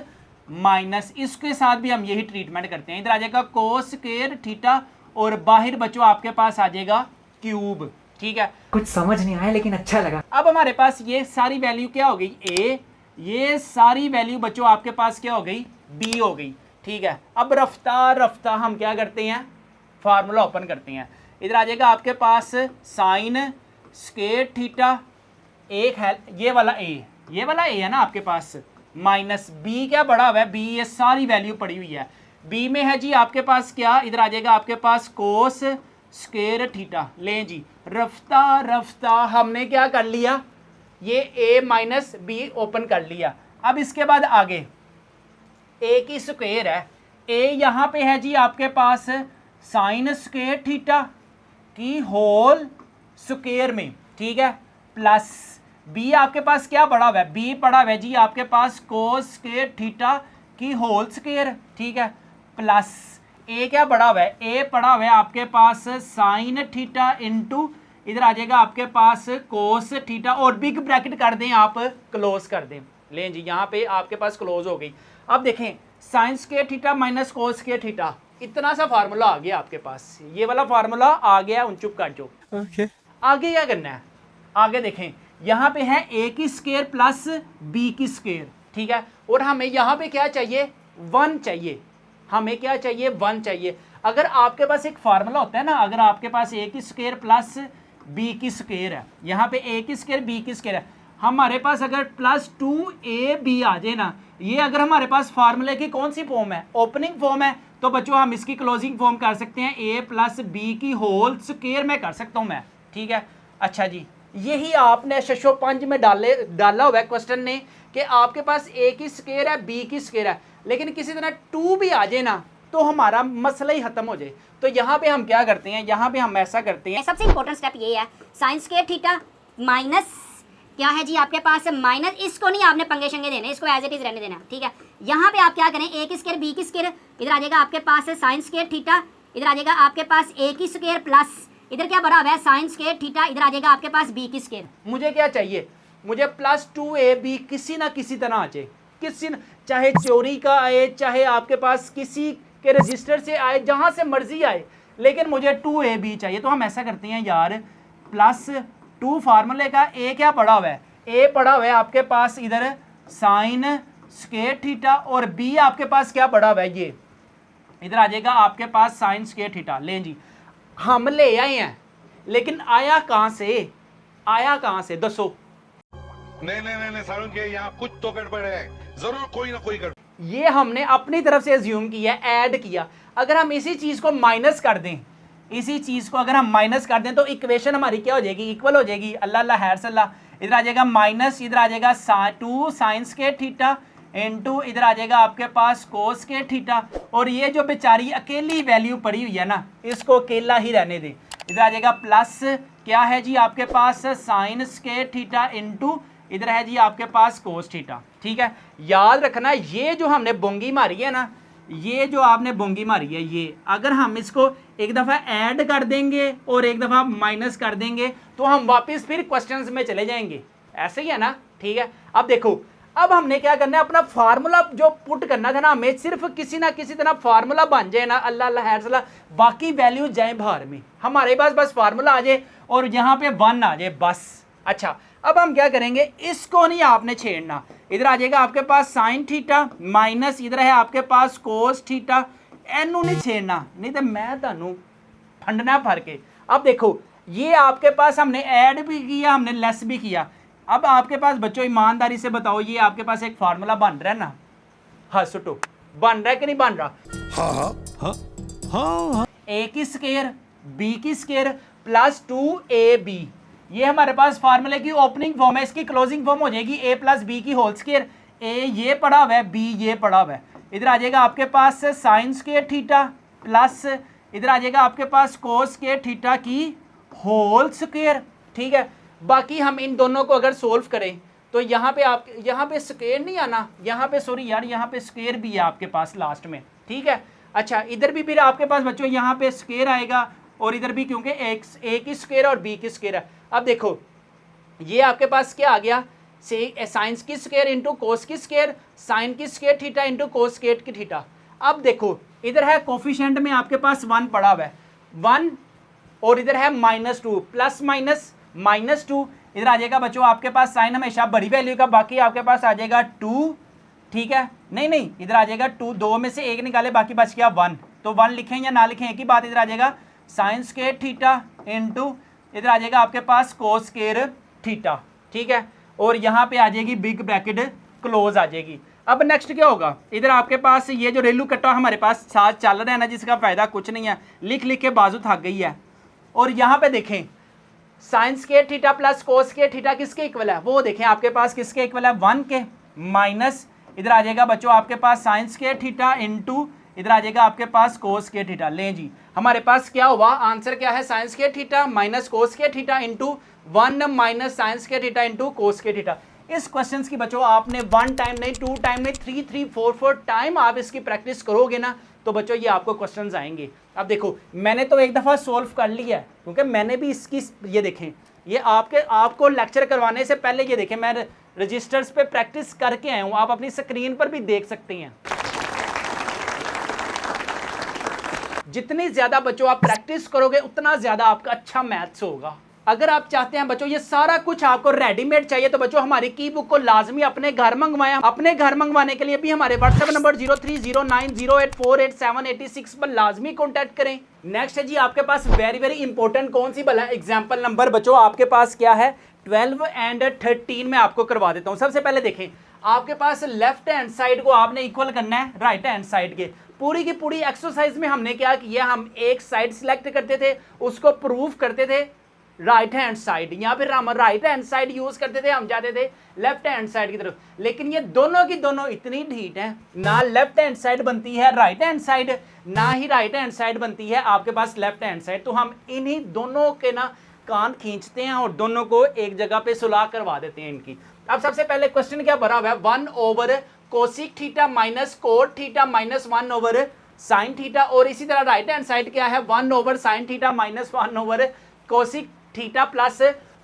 माइनस, इसके साथ भी हम यही ट्रीटमेंट करते हैं। इधर आ जाएगा कोस स्क्वायर थीटा और बाहर बच्चों आपके पास आ जाएगा क्यूब। ठीक है, कुछ समझ नहीं आया लेकिन अच्छा लगा। अब हमारे पास ये सारी वैल्यू क्या हो गई, a, ये सारी वैल्यू बच्चों आपके पास क्या हो गई, b हो गई। ठीक है, अब रफ्ता रफ्ता हम क्या करते हैं, फार्मूला ओपन करते हैं। इधर आ जाएगा आपके पास साइन स्क्वायर थीटा, एक है ये वाला a, ये वाला a है ना आपके पास, माइनस b क्या पड़ा हुआ है, b ये सारी वैल्यू पड़ी हुई है। b में है जी आपके पास क्या, इधर आ जाएगा आपके पास कोस स्क्वायर थीटा। लें जी, रफ्ता रफ्ता हमने क्या कर लिया, ये a माइनस बी ओपन कर लिया। अब इसके बाद आगे a की स्क्वायर है, a यहाँ पे है जी आपके पास साइन स्क्वायर थीटा की होल स्क्वायर में, ठीक है, प्लस b आपके पास क्या पड़ा हुआ है, b पड़ा हुआ है जी आपके पास कोस स्क्वायर थीटा की होल स्क्वायर, ठीक है, प्लस a क्या पड़ा हुआ है, a पड़ा हुआ है आपके पास साइन थीटा इंटू इधर आ जाएगा आपके पास कोस थीटा और बिग ब्रैकेट कर दें आप, क्लोज कर दें। लें जी, यहाँ पे आपके पास क्लोज हो गई। अब देखें sign square theta minus cos square theta, इतना सा फार्मूला आ गया आपके पास, ये वाला फार्मूला आ गया, उन चुप कर जो। आगे क्या करना है, आगे देखें यहाँ पे है a की स्क्वायर प्लस b की स्क्वायर, ठीक है, और हमें यहाँ पे क्या चाहिए, 1 चाहिए, हमें क्या चाहिए, 1 चाहिए। अगर आपके पास एक फार्मूला होता है ना, अगर आपके पास a की स्क्वायर प्लस b की स्क्वायर है, यहाँ पे a की स्क्वायर b की स्क्वायर है, हमारे पास अगर प्लस 2ab आ जाए ना, ये अगर हमारे पास फार्मूले की कौन सी फॉर्म है, ओपनिंग फॉर्म है, तो बच्चों हम इसकी क्लोजिंग फॉर्म कर सकते हैं, a प्लस b की होल स्क्वायर में कर सकता हूँ मैं। ठीक है, अच्छा जी, यही आपने शशो पंज में डाला हुआ है क्वेश्चन ने कि आपके पास ए की स्क्वायर है, बी की स्क्वायर है, लेकिन किसी तरह 2 भी आ जाए ना तो हमारा मसला ही खत्म हो जाए। तो यहाँ पे हम क्या करते हैं, यहाँ पे हम ऐसा करते हैं, सबसे इंपॉर्टेंट स्टेप ये है, साइन स्क्वायर थीटा माइनस क्या है जी आपके पास माइनस, इसको नहीं आपने पंगे शंगे देने, इसको एज इट इज रहने देना, ठीक है। यहाँ पे आप क्या करें, ए की स्क्वायर बी की स्क्वायर, इधर आ जाएगा आपके पास साइन स्क्वायर थीटा, इधर आ जाएगा आपके पास ए की स्क्वायर प्लस इधर क्या बराबर है साइन स्क्वायर थीटा, इधर आ जाएगा आपके पास बी की स्क्वायर। मुझे क्या चाहिए, मुझे प्लस 2ab किसी ना किसी तरह आ जाए, चाहे चोरी का आए, चाहे आपके पास किसी के रजिस्टर से आए, जहां से मर्जी आए, लेकिन मुझे 2ab चाहिए। तो हम ऐसा करते हैं यार, प्लस 2 फार्मूले का ए क्या पड़ा हुआ है, ए पड़ा हुआ है आपके पास इधर साइन स्क्वायर थीटा, और बी आपके पास क्या पड़ा हुआ है, ये इधर आ जाएगा आपके पास साइन स्क्वायर थीटा। लें जी, हम ले आए हैं, लेकिन आया कहां से, आया कहां से, दसो। नहीं सारुण के यहाँ कुछ तो गड़बड़ है, जरूर कोई ना कोई गड़बड़। ये हमने अपनी तरफ से अज्यूम किया, ऐड किया। अगर हम इसी चीज को माइनस कर दें, इसी चीज को अगर हम माइनस कर दें तो इक्वेशन हमारी क्या हो जाएगी, इक्वल हो जाएगी। अल्लाह अल्लाह हैर सल्ला, इधर आ जाएगा माइनस, इधर आ जाएगा 2 साइन स्क्वायर थीटा इनटू इधर आ जाएगा आपके पास कोस स्क्वायर थीटा, और ये जो बेचारी अकेली वैल्यू पड़ी हुई है ना, इसको अकेला ही रहने दें। इधर आ जाएगा प्लस क्या है जी आपके पास साइन स्क्वायर थीटा इनटू इधर है जी आपके पास कोस थीटा, ठीक है। याद रखना, ये जो हमने बोंगी मारी है ना, ये जो आपने बोंगी मारी है, ये अगर हम इसको एक दफ़ा ऐड कर देंगे और एक दफ़ा माइनस कर देंगे तो हम वापस फिर क्वेश्चंस में चले जाएंगे, ऐसे ही है ना, ठीक है। अब देखो, अब हमने क्या करना है, अपना फार्मूला जो पुट करना था ना, हमें सिर्फ किसी ना किसी तरह फार्मूला बन जाए ना, अल्लाह अल्लाह हैर सल्ला, बाकी वैल्यू जाए बाहर में, हमारे पास बस फार्मूला आ जाए और यहाँ पे 1 आ जाए बस। अच्छा, अब हम क्या करेंगे, इसको नहीं आपने छेड़ना, इधर आ जाएगा आपके पास साइन थीटा माइनस इधर है आपके पास कोस थीटा, एनू नहीं छेड़ना, नहीं तो मैं तानू फंडना भर के। अब देखो, ये आपके पास हमने ऐड भी किया, हमने लेस भी किया। अब आपके पास बच्चों ईमानदारी से बताओ, ये आपके पास एक फार्मूला बन रहा है ना, हाँ सुटो, बन रहा है कि नहीं बन रहा, हाँ, ए की स्क्वायर बी की स्क्वायर प्लस 2ab, ये हमारे पास फार्मूले की ओपनिंग फॉर्म है, इसकी क्लोजिंग फॉर्म हो जाएगी a प्लस बी की होल स्क्वायर। ए ये पड़ा हुआ है, बी ये पड़ा हुआ है, इधर आ जाएगा आपके पास साइन स्क्वायर थीटा प्लस इधर आ जाएगा आपके पास कोस स्क्वायर थीटा की होल स्क्वायर, ठीक है। बाकी हम इन दोनों को अगर सोल्व करें तो यहाँ पे आप, यहाँ पे स्क्वायर नहीं आना, यहाँ पे सॉरी यार, यहाँ पे स्क्वायर भी है आपके पास लास्ट में, ठीक है। अच्छा, इधर भी फिर आपके पास बच्चों यहाँ पे स्क्वायर आएगा और इधर भी, क्योंकि ए की स्क्वायर और बी की स्क्वायर है। अब देखो, ये आपके पास क्या आ गया, साइन की स्क्वायर इंटू कोस की स्क्वायर, साइन की square theta into cos square की थीटा। अब देखो, इधर है कोफिशिएंट में आपके पास 1 पड़ा हुआ है, 1, और इधर है -2, प्लस माइनस -2, इधर आ जाएगा बच्चों आपके पास साइन हमेशा बड़ी वैल्यू का, बाकी आपके पास आ जाएगा 2, ठीक है। नहीं, इधर आ जाएगा 2, 2 में से 1 निकाले, बाकी बच गया 1, तो 1 लिखें या ना लिखें एक ही बात। इधर आ जाएगा साइन स्क्वायर थीटा इंटू इधर आ जाएगा आपके पास कोस स्क्वायर थीटा, ठीक है, और यहाँ पे आ जाएगी बिग ब्रैकेट क्लोज आ जाएगी। अब नेक्स्ट क्या होगा, इधर आपके पास ये जो रेलू कट्टा हमारे पास साथ चल रहा है ना, जिसका फायदा कुछ नहीं है, लिख लिख के बाजू थक गई है। और यहाँ पे देखें, sign square theta plus cos square theta किसके इक्वल है, वो देखें आपके पास किसके इक्वल है, 1 के, माइनस इधर आ जाएगा बच्चों आपके पास साइन स्क्वायर थीटा इंटू इधर आ जाएगा आपके पास कोस स्क्वायर थीटा। लें जी, हमारे पास क्या हुआ, आंसर क्या है, sign square theta minus cos square theta into 1 minus sine square theta into cos square theta. इस क्वेश्चन की बच्चों आपने 1 टाइम नहीं, 2 टाइम नहीं, 3 4 टाइम आप इसकी प्रैक्टिस करोगे ना, तो बच्चों ये आपको क्वेश्चंस आएंगे। अब देखो, मैंने तो एक दफ़ा सोल्व कर लिया है, क्योंकि मैंने भी इसकी, ये देखें, ये आपको लेक्चर करवाने से पहले ये देखें, मैं रजिस्टर्स पे प्रैक्टिस करके आया हूँ, आप अपनी स्क्रीन पर भी देख सकते हैं। जितनी ज़्यादा बच्चों आप प्रैक्टिस करोगे उतना ज़्यादा आपका अच्छा मैथ्स होगा। अगर आप चाहते हैं बच्चों ये सारा कुछ आपको रेडीमेड चाहिए, तो बच्चों हमारी की बुक को लाजमी अपने घर मंगवाएं। अपने घर मंगवाने के लिए भी हमारे व्हाट्सएप नंबर 030908488786 पर लाजमी कॉन्टैक्ट करें। नेक्स्ट है जी आपके पास वेरी वेरी इंपॉर्टेंट कौन सी भला एग्जाम्पल नंबर बच्चों आपके पास क्या है, 12 एंड 13 में आपको करवा देता हूँ। सबसे पहले देखें, आपके पास लेफ्ट हैंड साइड को आपने इक्वल करना है राइट हैंड साइड के। पूरी की पूरी एक्सरसाइज में हमने क्या किया, हम एक साइड सिलेक्ट करते थे, उसको प्रूव करते थे, राइट हैंड साइड, यहाँ पे हम राइट हैंड साइड यूज करते थे, हम जाते थे लेफ्ट हैंड साइड की तरफ, लेकिन ये दोनों की दोनों इतनी ढीठ है, ना लेफ्ट हैंड साइड बनती है राइट हैंड साइड, ना ही राइट हैंड साइड बनती है आपके पास लेफ्ट हैंड साइड। तो हम इन्हीं दोनों के ना कान खींचते हैं और दोनों को एक जगह पे सुलह करवा देते हैं इनकी। अब सबसे पहले क्वेश्चन क्या भरा हुआ है, 1 over cosec theta minus cot theta minus 1 over sine theta, और इसी तरह राइट हैंड साइड क्या है, 1 over sine theta minus 1 over cosec theta plus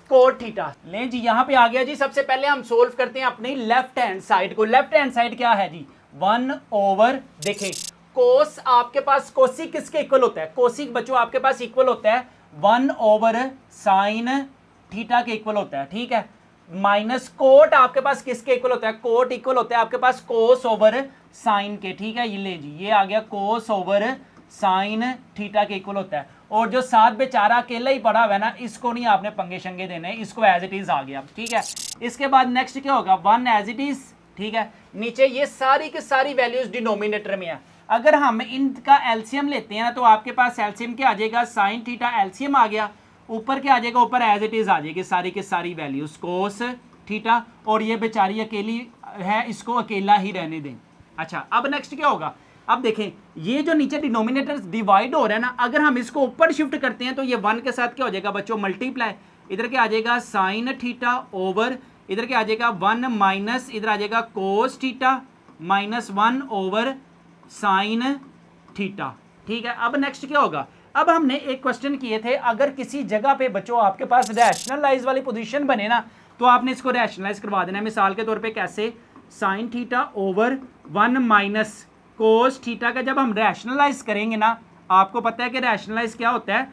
cot theta. लें जी यहाँ पे आ गया जी। सबसे पहले हम सोल्व करते हैं अपनी लेफ्ट हैंड साइड को। लेफ्ट हैंड साइड क्या है जी, 1 ओवर, देखें कोस आपके पास कोसिक किसके इक्वल होता है, कोसिक बच्चों आपके पास इक्वल होता है 1 ओवर साइन थीटा के इक्वल होता है, ठीक है। माइनस कोट आपके पास किसके इक्वल होता है, कोट इक्वल होता है आपके पास कोस ओवर साइन के, ठीक है। ये ले जी, ये आ गया कोस ओवर साइन थीटा के इक्वल होता है। और जो साथ बेचारा अकेला ही पड़ा हुआ है ना, इसको नहीं आपने पंगे शंगे देने, इसको एज इट इज आ गया, ठीक है। इसके बाद नेक्स्ट क्या होगा, 1 एज इट इज, ठीक है। नीचे ये सारी की सारी वैल्यूज डिनोमिनेटर में है। अगर हम इनका एलसीएम लेते हैं ना, तो आपके पास एलसीएम क्या आ जाएगा, साइन थीटा एलसीएम आ गया, ऊपर क्या आ जाएगा, ऊपर एज इट इज आ जाएगी सारी की सारी वैल्यूज कोस थीटा, और ये बेचारी अकेली है, इसको अकेला ही रहने दें। अच्छा, अब नेक्स्ट क्या होगा, अब देखें ये जो नीचे डिनोमिनेटर डिवाइड हो रहा है ना, अगर हम इसको ऊपर शिफ्ट करते हैं तो ये 1 के साथ क्या हो जाएगा बच्चों, मल्टीप्लाई, इधर क्या आ जाएगा साइन थीटा ओवर, इधर क्या आ जाएगा 1 माइनस, इधर आ जाएगा cos theta minus 1 over sine theta, ठीक है। अब नेक्स्ट क्या होगा, अब हमने एक क्वेश्चन किए थे, अगर किसी जगह पे बच्चों आपके पास रैशनलाइज वाली पोजीशन बने ना, तो आपने इसको रैशनलाइज करवा देना है। मिसाल के तौर पे कैसे, sign theta over 1 minus cos theta का जब हम रैशनलाइज करेंगे ना, आपको पता है कि रैशनलाइज क्या होता है,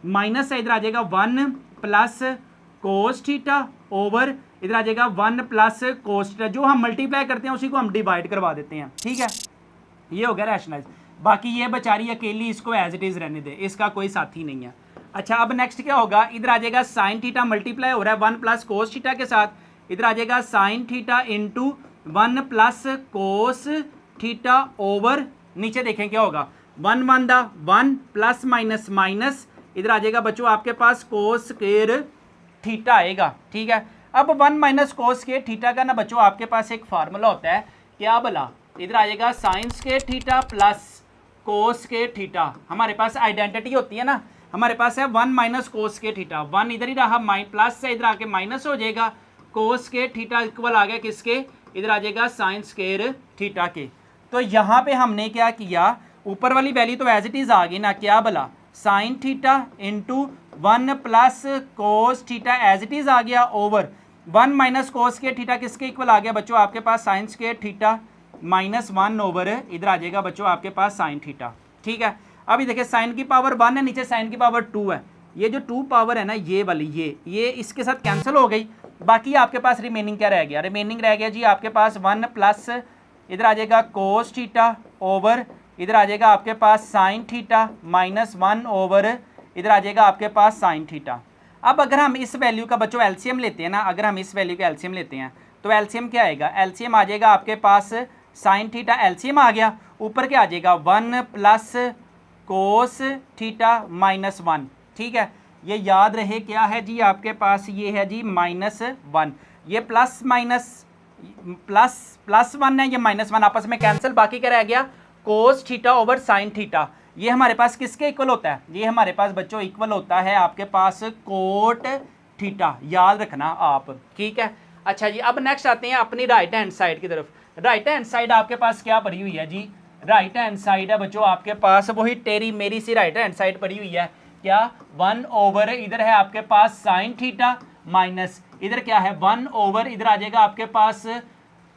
माइनस है, इधर आ जाएगा 1 प्लस कोस थीटा ओवर, इधर आ जाएगा 1 प्लस कोस थीटा, जो हम मल्टीप्लाई करते हैं उसी को हम डिवाइड करवा देते हैं, ठीक है। ये हो गया रैशनलाइज। बाकी ये बेचारी अकेली, इसको एज इट इज रहने दे, इसका कोई साथी नहीं है। अच्छा, अब नेक्स्ट क्या होगा, इधर आ जाएगा साइन थीटा मल्टीप्लाई हो रहा है 1 प्लस कोस थीटा के साथ, इधर आ जाएगा sign theta into 1 plus cos theta over, नीचे देखें क्या होगा, 1 1 दा 1 प्लस माइनस माइनस, इधर आ जाएगा बच्चों आपके पास कोस स्क्वायर थीटा आएगा, ठीक है। अब 1 माइनस कोस स्क्वायर थीटा का ना बच्चों आपके पास एक फार्मूला होता है, क्या भला, इधर आ जाएगा sign square theta plus cos square theta, हमारे पास आइडेंटिटी होती है ना, हमारे पास है 1 माइनस कोस स्क्वायर थीटा, 1 इधर ही रहा, प्लस से इधर आके माइनस हो जाएगा, कोस स्क्वायर थीटा इक्वल आ गया किसके, इधर आ जाएगा साइन स्क्वायर थीटा के। तो यहाँ पे हमने क्या किया, ऊपर वाली वैल्यू तो एज इट इज आ गई ना, क्या भला, sine theta into 1 plus cos theta as it is आ गया, over 1 minus cos square theta किसके इक्वल आ गया बच्चों आपके पास, sine square theta minus 1 over, इधर आ जाएगा बच्चों आपके पास साइन थीटा, ठीक है। अभी देखिए साइन की पावर 1 है, नीचे साइन की पावर 2 है, ये जो 2 पावर है ना, ये वाली ये इसके साथ कैंसिल हो गई। बाकी आपके पास रिमेनिंग क्या रह गया, रिमेनिंग रह गया जी आपके पास 1 प्लस, इधर आ जाएगा कोस थीटा ओवर, इधर आ जाएगा आपके पास साइन थीटा माइनस 1 ओवर, इधर आ जाएगा आपके पास साइन थीटा। अब अगर हम इस वैल्यू का बच्चों एलसीएम लेते हैं ना, अगर हम इस वैल्यू का एलसीएम लेते हैं तो एलसीएम क्या आएगा, एलसीएम आ जाएगा आपके पास साइन थीटा एलसीएम आ गया, ऊपर क्या आ जाएगा 1 प्लस कोस थीटा माइनस 1, ठीक है। ये याद रहे क्या है जी आपके पास, ये है जी -1, ये प्लस माइनस प्लस 1 है, ये -1 आपस में कैंसिल, बाकी क्या रह गया, कोस थीटा ओवर साइन थीटा। ये हमारे पास किसके इक्वल होता है, ये हमारे पास बच्चों इक्वल होता है आपके पास कोट थीटा, याद रखना आप, ठीक है। अच्छा जी, अब नेक्स्ट आते हैं अपनी राइट हैंड साइड की तरफ। राइट हैंड साइड आपके पास क्या पड़ी हुई है जी, राइट हैंड साइड है बच्चों आपके पास वही तेरी मेरी सी राइट हैंड साइड पड़ी हुई है, क्या 1 ओवर, इधर है आपके पास साइन थीटा माइनस, इधर क्या है 1 ओवर, इधर आ जाएगा आपके पास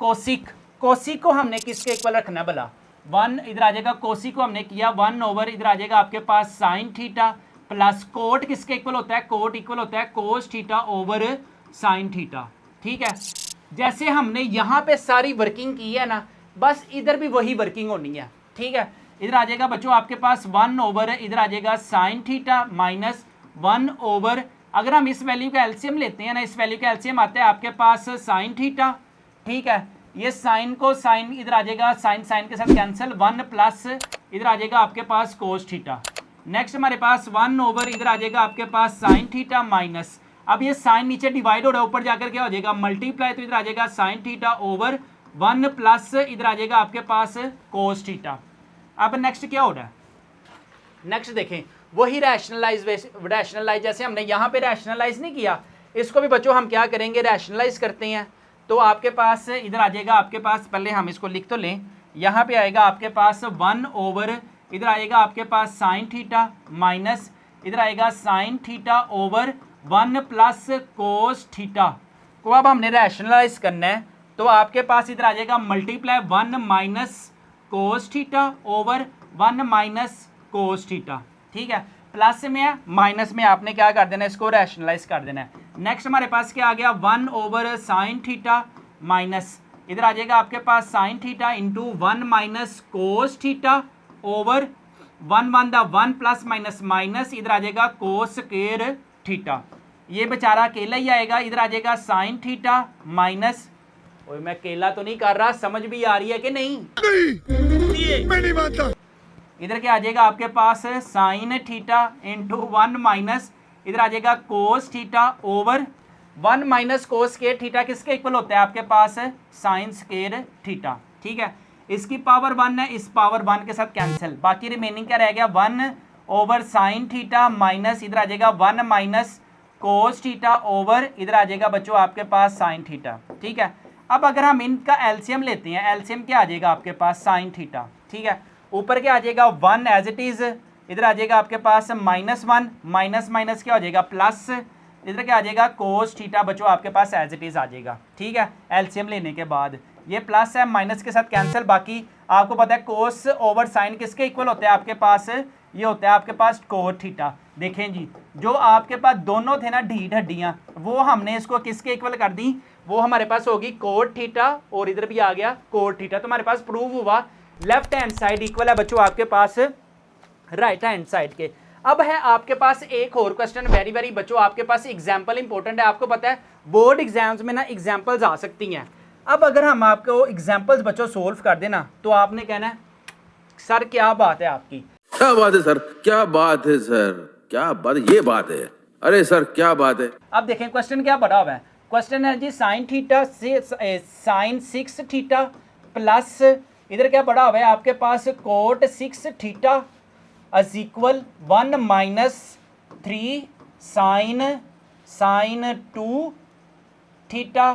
कोसिक, कोसिक को हमने किसके इक्वल रखना है भला, 1, इधर आ जाएगा कोसिक को हमने किया 1 ओवर, इधर आ जाएगा आपके पास साइन थीटा प्लस कोट किसके इक्वल होता है, कोट इक्वल होता है कोस थीटा ओवर साइन थीटा, ठीक है। जैसे हमने यहाँ पे सारी वर्किंग की है ना, बस इधर भी वही वर्किंग होनी है, ठीक है। इधर आ जाएगा बच्चों आपके पास 1 ओवर, इधर आ जाएगा साइन थीटा माइनस 1 ओवर, अगर हम इस वैल्यू का एलसीएम लेते हैं ना, इस वैल्यू का एलसीएम आता है आपके पास साइन थीटा, ठीक है। ये साइन को साइन, इधर आ जाएगा साइन साइन के साथ कैंसिल, 1 प्लस, इधर आ जाएगा आपके पास कोस थीटा, नेक्स्ट हमारे पास 1 ओवर इधर आ जाएगा आपके पास साइन थीटा माइनस, अब ये साइन नीचे डिवाइड हो रहा है, ऊपर जाकर क्या हो जाएगा मल्टीप्लाई, तो इधर आ जाएगा साइन थीटा ओवर 1 प्लस इधर आ जाएगा आपके पास कोस थीटा। अब नेक्स्ट क्या हो रहा है, नेक्स्ट देखें वही रैशनलाइज जैसे हमने यहाँ पे रैशनलाइज नहीं किया, इसको भी बच्चों हम क्या करेंगे रैशनलाइज करते हैं। तो आपके पास इधर आ जाएगा आपके पास, पहले हम इसको लिख तो लें, यहाँ पे आएगा आपके पास 1 ओवर इधर आएगा आपके पास साइन थीटा माइनस इधर आएगा sign theta over 1 plus cos theta को अब हमने रैशनलाइज करना है। तो आपके पास इधर आ जाएगा multiply 1 minus cos theta over 1 minus cos theta, ठीक है, प्लस में है माइनस में आपने क्या कर देना है, इसको रैशनलाइज कर देना है। नेक्स्ट हमारे पास क्या आ गया 1 ओवर साइन थीटा माइनस इधर आ जाएगा आपके पास sine theta into 1 minus cos theta over 1 1 द 1 प्लस माइनस माइनस इधर आ जाएगा कोस स्क्वायर थीटा, ये बेचारा अकेला ही आएगा, इधर आ जाएगा साइन थीटा माइनस, ओए मैं अकेला तो नहीं कर रहा, समझ भी आ रही है कि नहीं? मैं नहीं मानता। इधर क्या आ जाएगा आपके पास साइन थीटा इंटू 1 माइनस इधर आ जाएगा कोस theta over 1 minus cos square theta किसके इक्वल होता है आपके पास साइन स्क्वायर थीटा, ठीक है, इसकी पावर 1 है, इस पावर 1 के साथ कैंसिल, बाकी रिमेनिंग क्या रह गया 1 ओवर साइन थीटा माइनस इधर आ जाएगा 1 माइनस कोस थीटा ओवर इधर आ जाएगा बच्चों आपके पास साइन थीटा, ठीक है। अब अगर हम इनका एलसीएम लेते हैं, एलसीएम क्या आ जाएगा आपके पास साइन थीटा, ठीक है, ऊपर क्या आ जाएगा 1 एज इट इज इधर आ जाएगा आपके पास -1 माइनस माइनस क्या हो जाएगा प्लस इधर क्या आ जाएगा कोस थीटा बच्चों आपके पास एज इट इज आ जाएगा, ठीक है, एलसीएम लेने के बाद ये प्लस है माइनस के साथ कैंसिल, बाकी आपको पता है कोस ओवर साइन किसके इक्वल होता है आपके पास, ये होता है आपके पास कोट थीटा। देखें जी जो आपके पास दोनों थे ना ढीठ हड्डियां, वो हमने इसको किसके इक्वल कर दी, वो हमारे पास होगी कोट थीटा और इधर भी आ गया कोट थीटा, तो हमारे पास प्रूव हुआ लेफ्ट हैंड साइड इक्वल है बच्चों आपके पास राइट हैंड साइड के। अब है आपके पास एक और क्वेश्चन, वेरी वेरी बच्चों आपके पास एग्जाम्पल इंपॉर्टेंट है, आपको पता है बोर्ड एग्जाम्स में ना एग्जाम्पल्स आ सकती हैं। अब अगर हम आपको एग्जाम्पल्स बच्चों सोल्व कर देना तो आपने कहना है सर क्या बात है आपकी, क्या बात है सर, क्या बात है सर, क्या बात, ये बात है, अरे सर क्या बात है। अब देखें क्वेश्चन क्या पड़ा हुआ है, क्वेश्चन है जी साइन थीटा से साइन 6 थीटा प्लस इधर क्या पड़ा हुआ है आपके पास cot 6 theta is equal 1 minus 3 sine 2 theta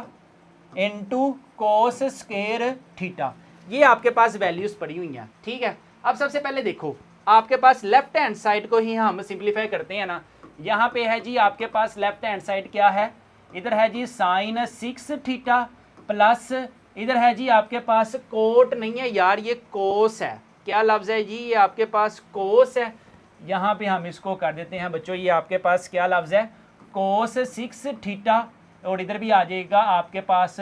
into cos square theta, ये आपके पास वैल्यूज पड़ी हुई हैं, ठीक है। अब सबसे पहले देखो आपके पास लेफ्ट हैंड साइड को ही हम सिंप्लीफाई करते हैं ना, यहाँ पे है जी आपके पास लेफ्ट हैंड साइड क्या है, इधर है जी साइन 6 थीटा प्लस इधर है जी आपके पास कोट नहीं है यार, ये कोस है, क्या लफ्ज़ है जी, ये आपके पास कोस है, यहाँ पे हम इसको कर देते हैं बच्चों, ये आपके पास क्या लफ्ज़ है कोस 6 थीटा और इधर भी आ जाएगा आपके पास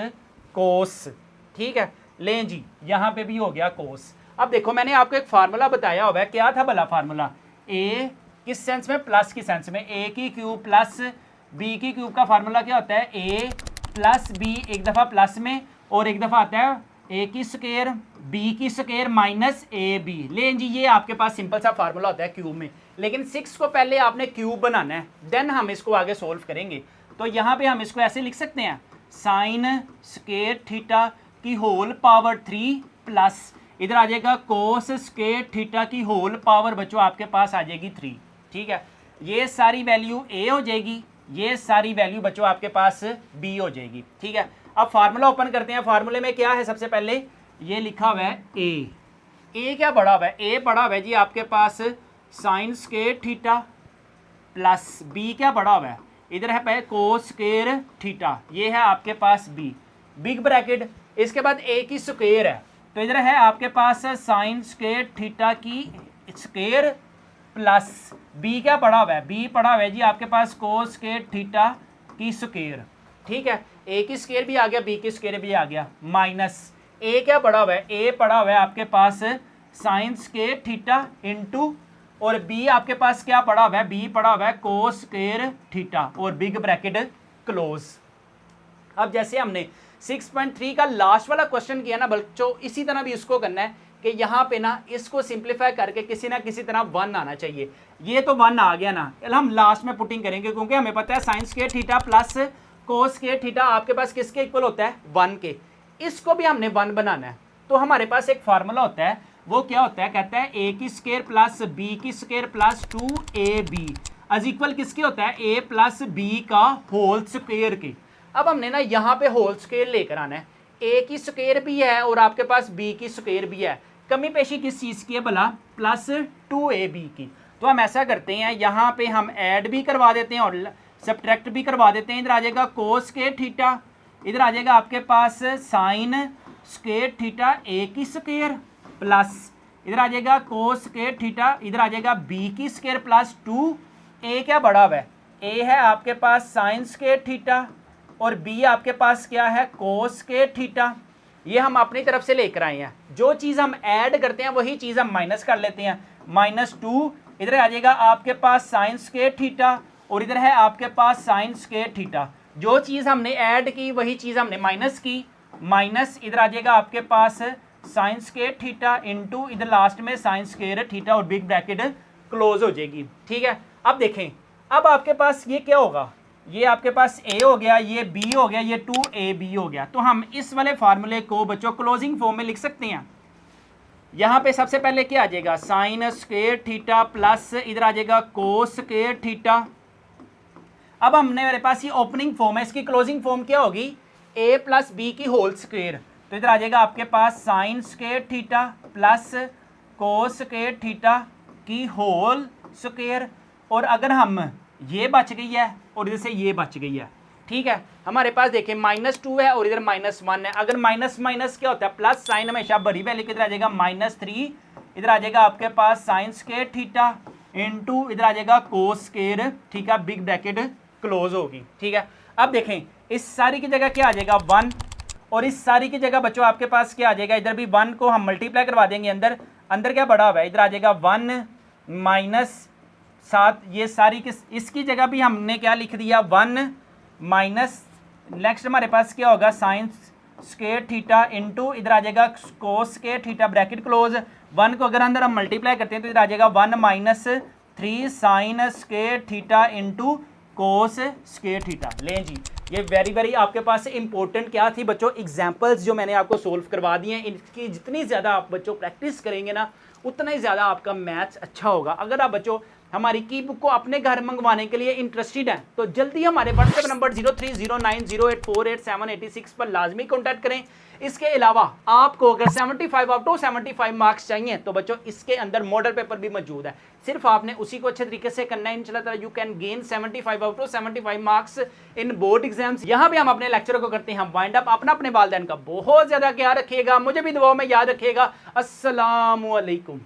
कोस, ठीक है, लें जी यहाँ पे भी हो गया कोस। अब देखो मैंने आपको एक फार्मूला बताया हुआ है, क्या था भला फार्मूला, ए किस सेंस में, प्लस की सेंस में, ए की क्यूब प्लस बी की क्यूब का फार्मूला क्या होता है ए प्लस बी, एक दफ़ा प्लस में और एक दफ़ा आता है ए की स्क्वायर बी की स्क्वायर माइनस ए बी, लें जी ये आपके पास सिंपल सा फार्मूला होता है क्यूब में, लेकिन 6 को पहले आपने क्यूब बनाना है देन हम इसको आगे सोल्व करेंगे। तो यहाँ पे हम इसको ऐसे लिख सकते हैं साइन स्क्वायर थीटा की होल पावर 3 प्लस इधर आ जाएगा कोस स्क्वायर थीटा की होल पावर बच्चों आपके पास आ जाएगी 3, ठीक है, ये सारी वैल्यू ए हो जाएगी, ये सारी वैल्यू बच्चों आपके पास बी हो जाएगी, ठीक है। अब फार्मूला ओपन करते हैं, फार्मूले में क्या है, सबसे पहले ये लिखा हुआ है ए क्या पड़ा हुआ है, ए पड़ा हुआ है जी आपके पास sine square theta plus B क्या पड़ा हुआ है, इधर है कोस स्क्वायर थीटा, ये है आपके पास बी, बिग ब्रैकेट, इसके बाद ए की स्क्वायर है तो इधर है आपके पास साइन स्क्वायर थीटा की स्क्वायर प्लस बी क्या पड़ा हुआ है, बी पड़ा हुआ है जी आपके पास कोस स्क्वायर थीटा की स्क्वायर, ठीक है, ए की स्क्वायर भी आ गया बी की स्क्वायर भी आ गया माइनस ए क्या पड़ा हुआ है, ए पड़ा हुआ है आपके पास साइन स्क्वायर थीटा इंटू और बी आपके पास क्या पड़ा हुआ है, बी पड़ा हुआ है कोस स्क्वायर थीटा और बिग ब्रैकेट क्लोज। अब जैसे हमने 6.3 का लास्ट वाला क्वेश्चन किया ना बच्चों, इसी तरह भी इसको करना है कि यहाँ पे ना इसको सिंप्लीफाई करके किसी ना किसी तरह 1 आना चाहिए। ये तो 1 आ गया ना, हम लास्ट में पुटिंग करेंगे क्योंकि हमें पता है sign square theta plus cos square theta आपके पास किसके इक्वल होता है 1 के। इसको भी हमने 1 बनाना है, तो हमारे पास एक फार्मूला होता है, वो क्या होता है, कहता है a की स्क्वायर प्लस b की square plus 2ab is equal किसके होता है a प्लस b का होल स्क्वायर की। अब हमने ना यहाँ पे होल स्क्वायर लेकर आना है, a की स्क्वायर भी है और आपके पास b की स्क्वायर भी है, कमी पेशी किस चीज़ की है भला, प्लस 2ab की। तो हम ऐसा करते हैं, यहाँ पे हम ऐड भी करवा देते हैं और सब्ट्रैक्ट भी करवा देते हैं। इधर आ जाएगा कोस स्क्वायर थीटा, इधर आ जाएगा आपके पास साइन स्क्वायर थीटा a की स्क्वायर प्लस इधर आ जाएगा कोस स्क्वायर थीटा, इधर आ जाएगा b की स्क्वायर प्लस 2a क्या बढ़ा हुआ है, a है आपके पास साइन स्क्वायर थीटा और b आपके पास क्या है कोस स्क्वायर थीटा। ये हम अपनी तरफ से लेकर आए हैं, जो चीज़ हम ऐड करते हैं वही चीज़ हम माइनस कर लेते हैं, -2 इधर आ जाएगा आपके पास साइन स्क्वायर थीटा और इधर है आपके पास साइन स्क्वायर थीटा। जो चीज़ हमने ऐड की वही चीज़ हमने माइनस की, माइनस इधर आ जाएगा आपके पास साइन स्क्वायर थीटा इंटू इधर लास्ट में साइन स्क्वायर थीटा और बिग ब्रैकेट क्लोज हो जाएगी। ठीक है, अब देखें, अब आपके पास ये क्या होगा, ये आपके पास a हो गया, ये b हो गया, ये 2ab हो गया। तो हम इस वाले फार्मूले को बच्चों क्लोजिंग फॉर्म में लिख सकते हैं। यहाँ पे सबसे पहले क्या आ जाएगा, साइन स्क्वायर थीटा प्लस इधर आ जाएगा कोस स्क्वायर थीटा। अब हमने मेरे पास ये ओपनिंग फॉर्म है, इसकी क्लोजिंग फॉर्म क्या होगी, a प्लस b की होल स्क्वायर। तो इधर आ जाएगा आपके पास sine square theta plus cos square theta की होल स्क्वायर, और अगर हम ये बच गई है और इधर से ये बच गई है। ठीक है, हमारे पास देखिए -2 है और इधर -1 है, अगर माइनस माइनस क्या होता है प्लस, साइन हमेशा बड़ी वैल्यू, इधर आ जाएगा -3 इधर आ जाएगा आपके पास साइन स्क्वायर थीटा इंटू इधर आ जाएगा cos square theta, big bracket close होगी। ठीक है, अब देखें इस सारी की जगह क्या आ जाएगा 1 और इस सारी की जगह बच्चों आपके पास क्या आ जाएगा, इधर भी 1 को हम मल्टीप्लाई करवा देंगे, अंदर अंदर क्या बढ़ा हुआ है, इधर आ जाएगा 1 - 7, ये सारी किस, इसकी जगह भी हमने क्या लिख दिया 1 माइनस, नेक्स्ट हमारे पास क्या होगा साइन स्क्वायर थीटा इंटू इधर आ जाएगा cos square theta bracket close. 1 को अगर अंदर हम मल्टीप्लाई करते हैं तो इधर आ जाएगा 1 - 3 sign square theta into cos square theta. लें जी, ये वेरी आपके पास इंपॉर्टेंट क्या थी बच्चों, एग्जांपल्स जो मैंने आपको सोल्व करवा दिए हैं, इनकी जितनी ज़्यादा आप बच्चों प्रैक्टिस करेंगे ना उतना ही ज़्यादा आपका मैथ्स अच्छा होगा। अगर आप बच्चों हमारी की बुक को अपने घर मंगवाने के लिए इंटरेस्टेड हैं तो जल्दी हमारे व्हाट्सएप नंबर 030908488786 पर लाजमी कॉन्टैक्ट करें। इसके अलावा आपको अगर 75 आउट ऑफ 75 मार्क्स चाहिए तो बच्चों इसके अंदर मॉडल पेपर भी मौजूद है, सिर्फ आपने उसी को अच्छे तरीके से करना है। इंशाल्लाह you can gain 75 out of 75 marks in board exams. यहाँ पे हम अपने लेक्चर को करते हैं वाइंड अप। अपने वालिदैन का बहुत ज़्यादा ख्याल रखिएगा, मुझे भी दुआओं में याद रखिएगा। अस्सलामु अलैकुम।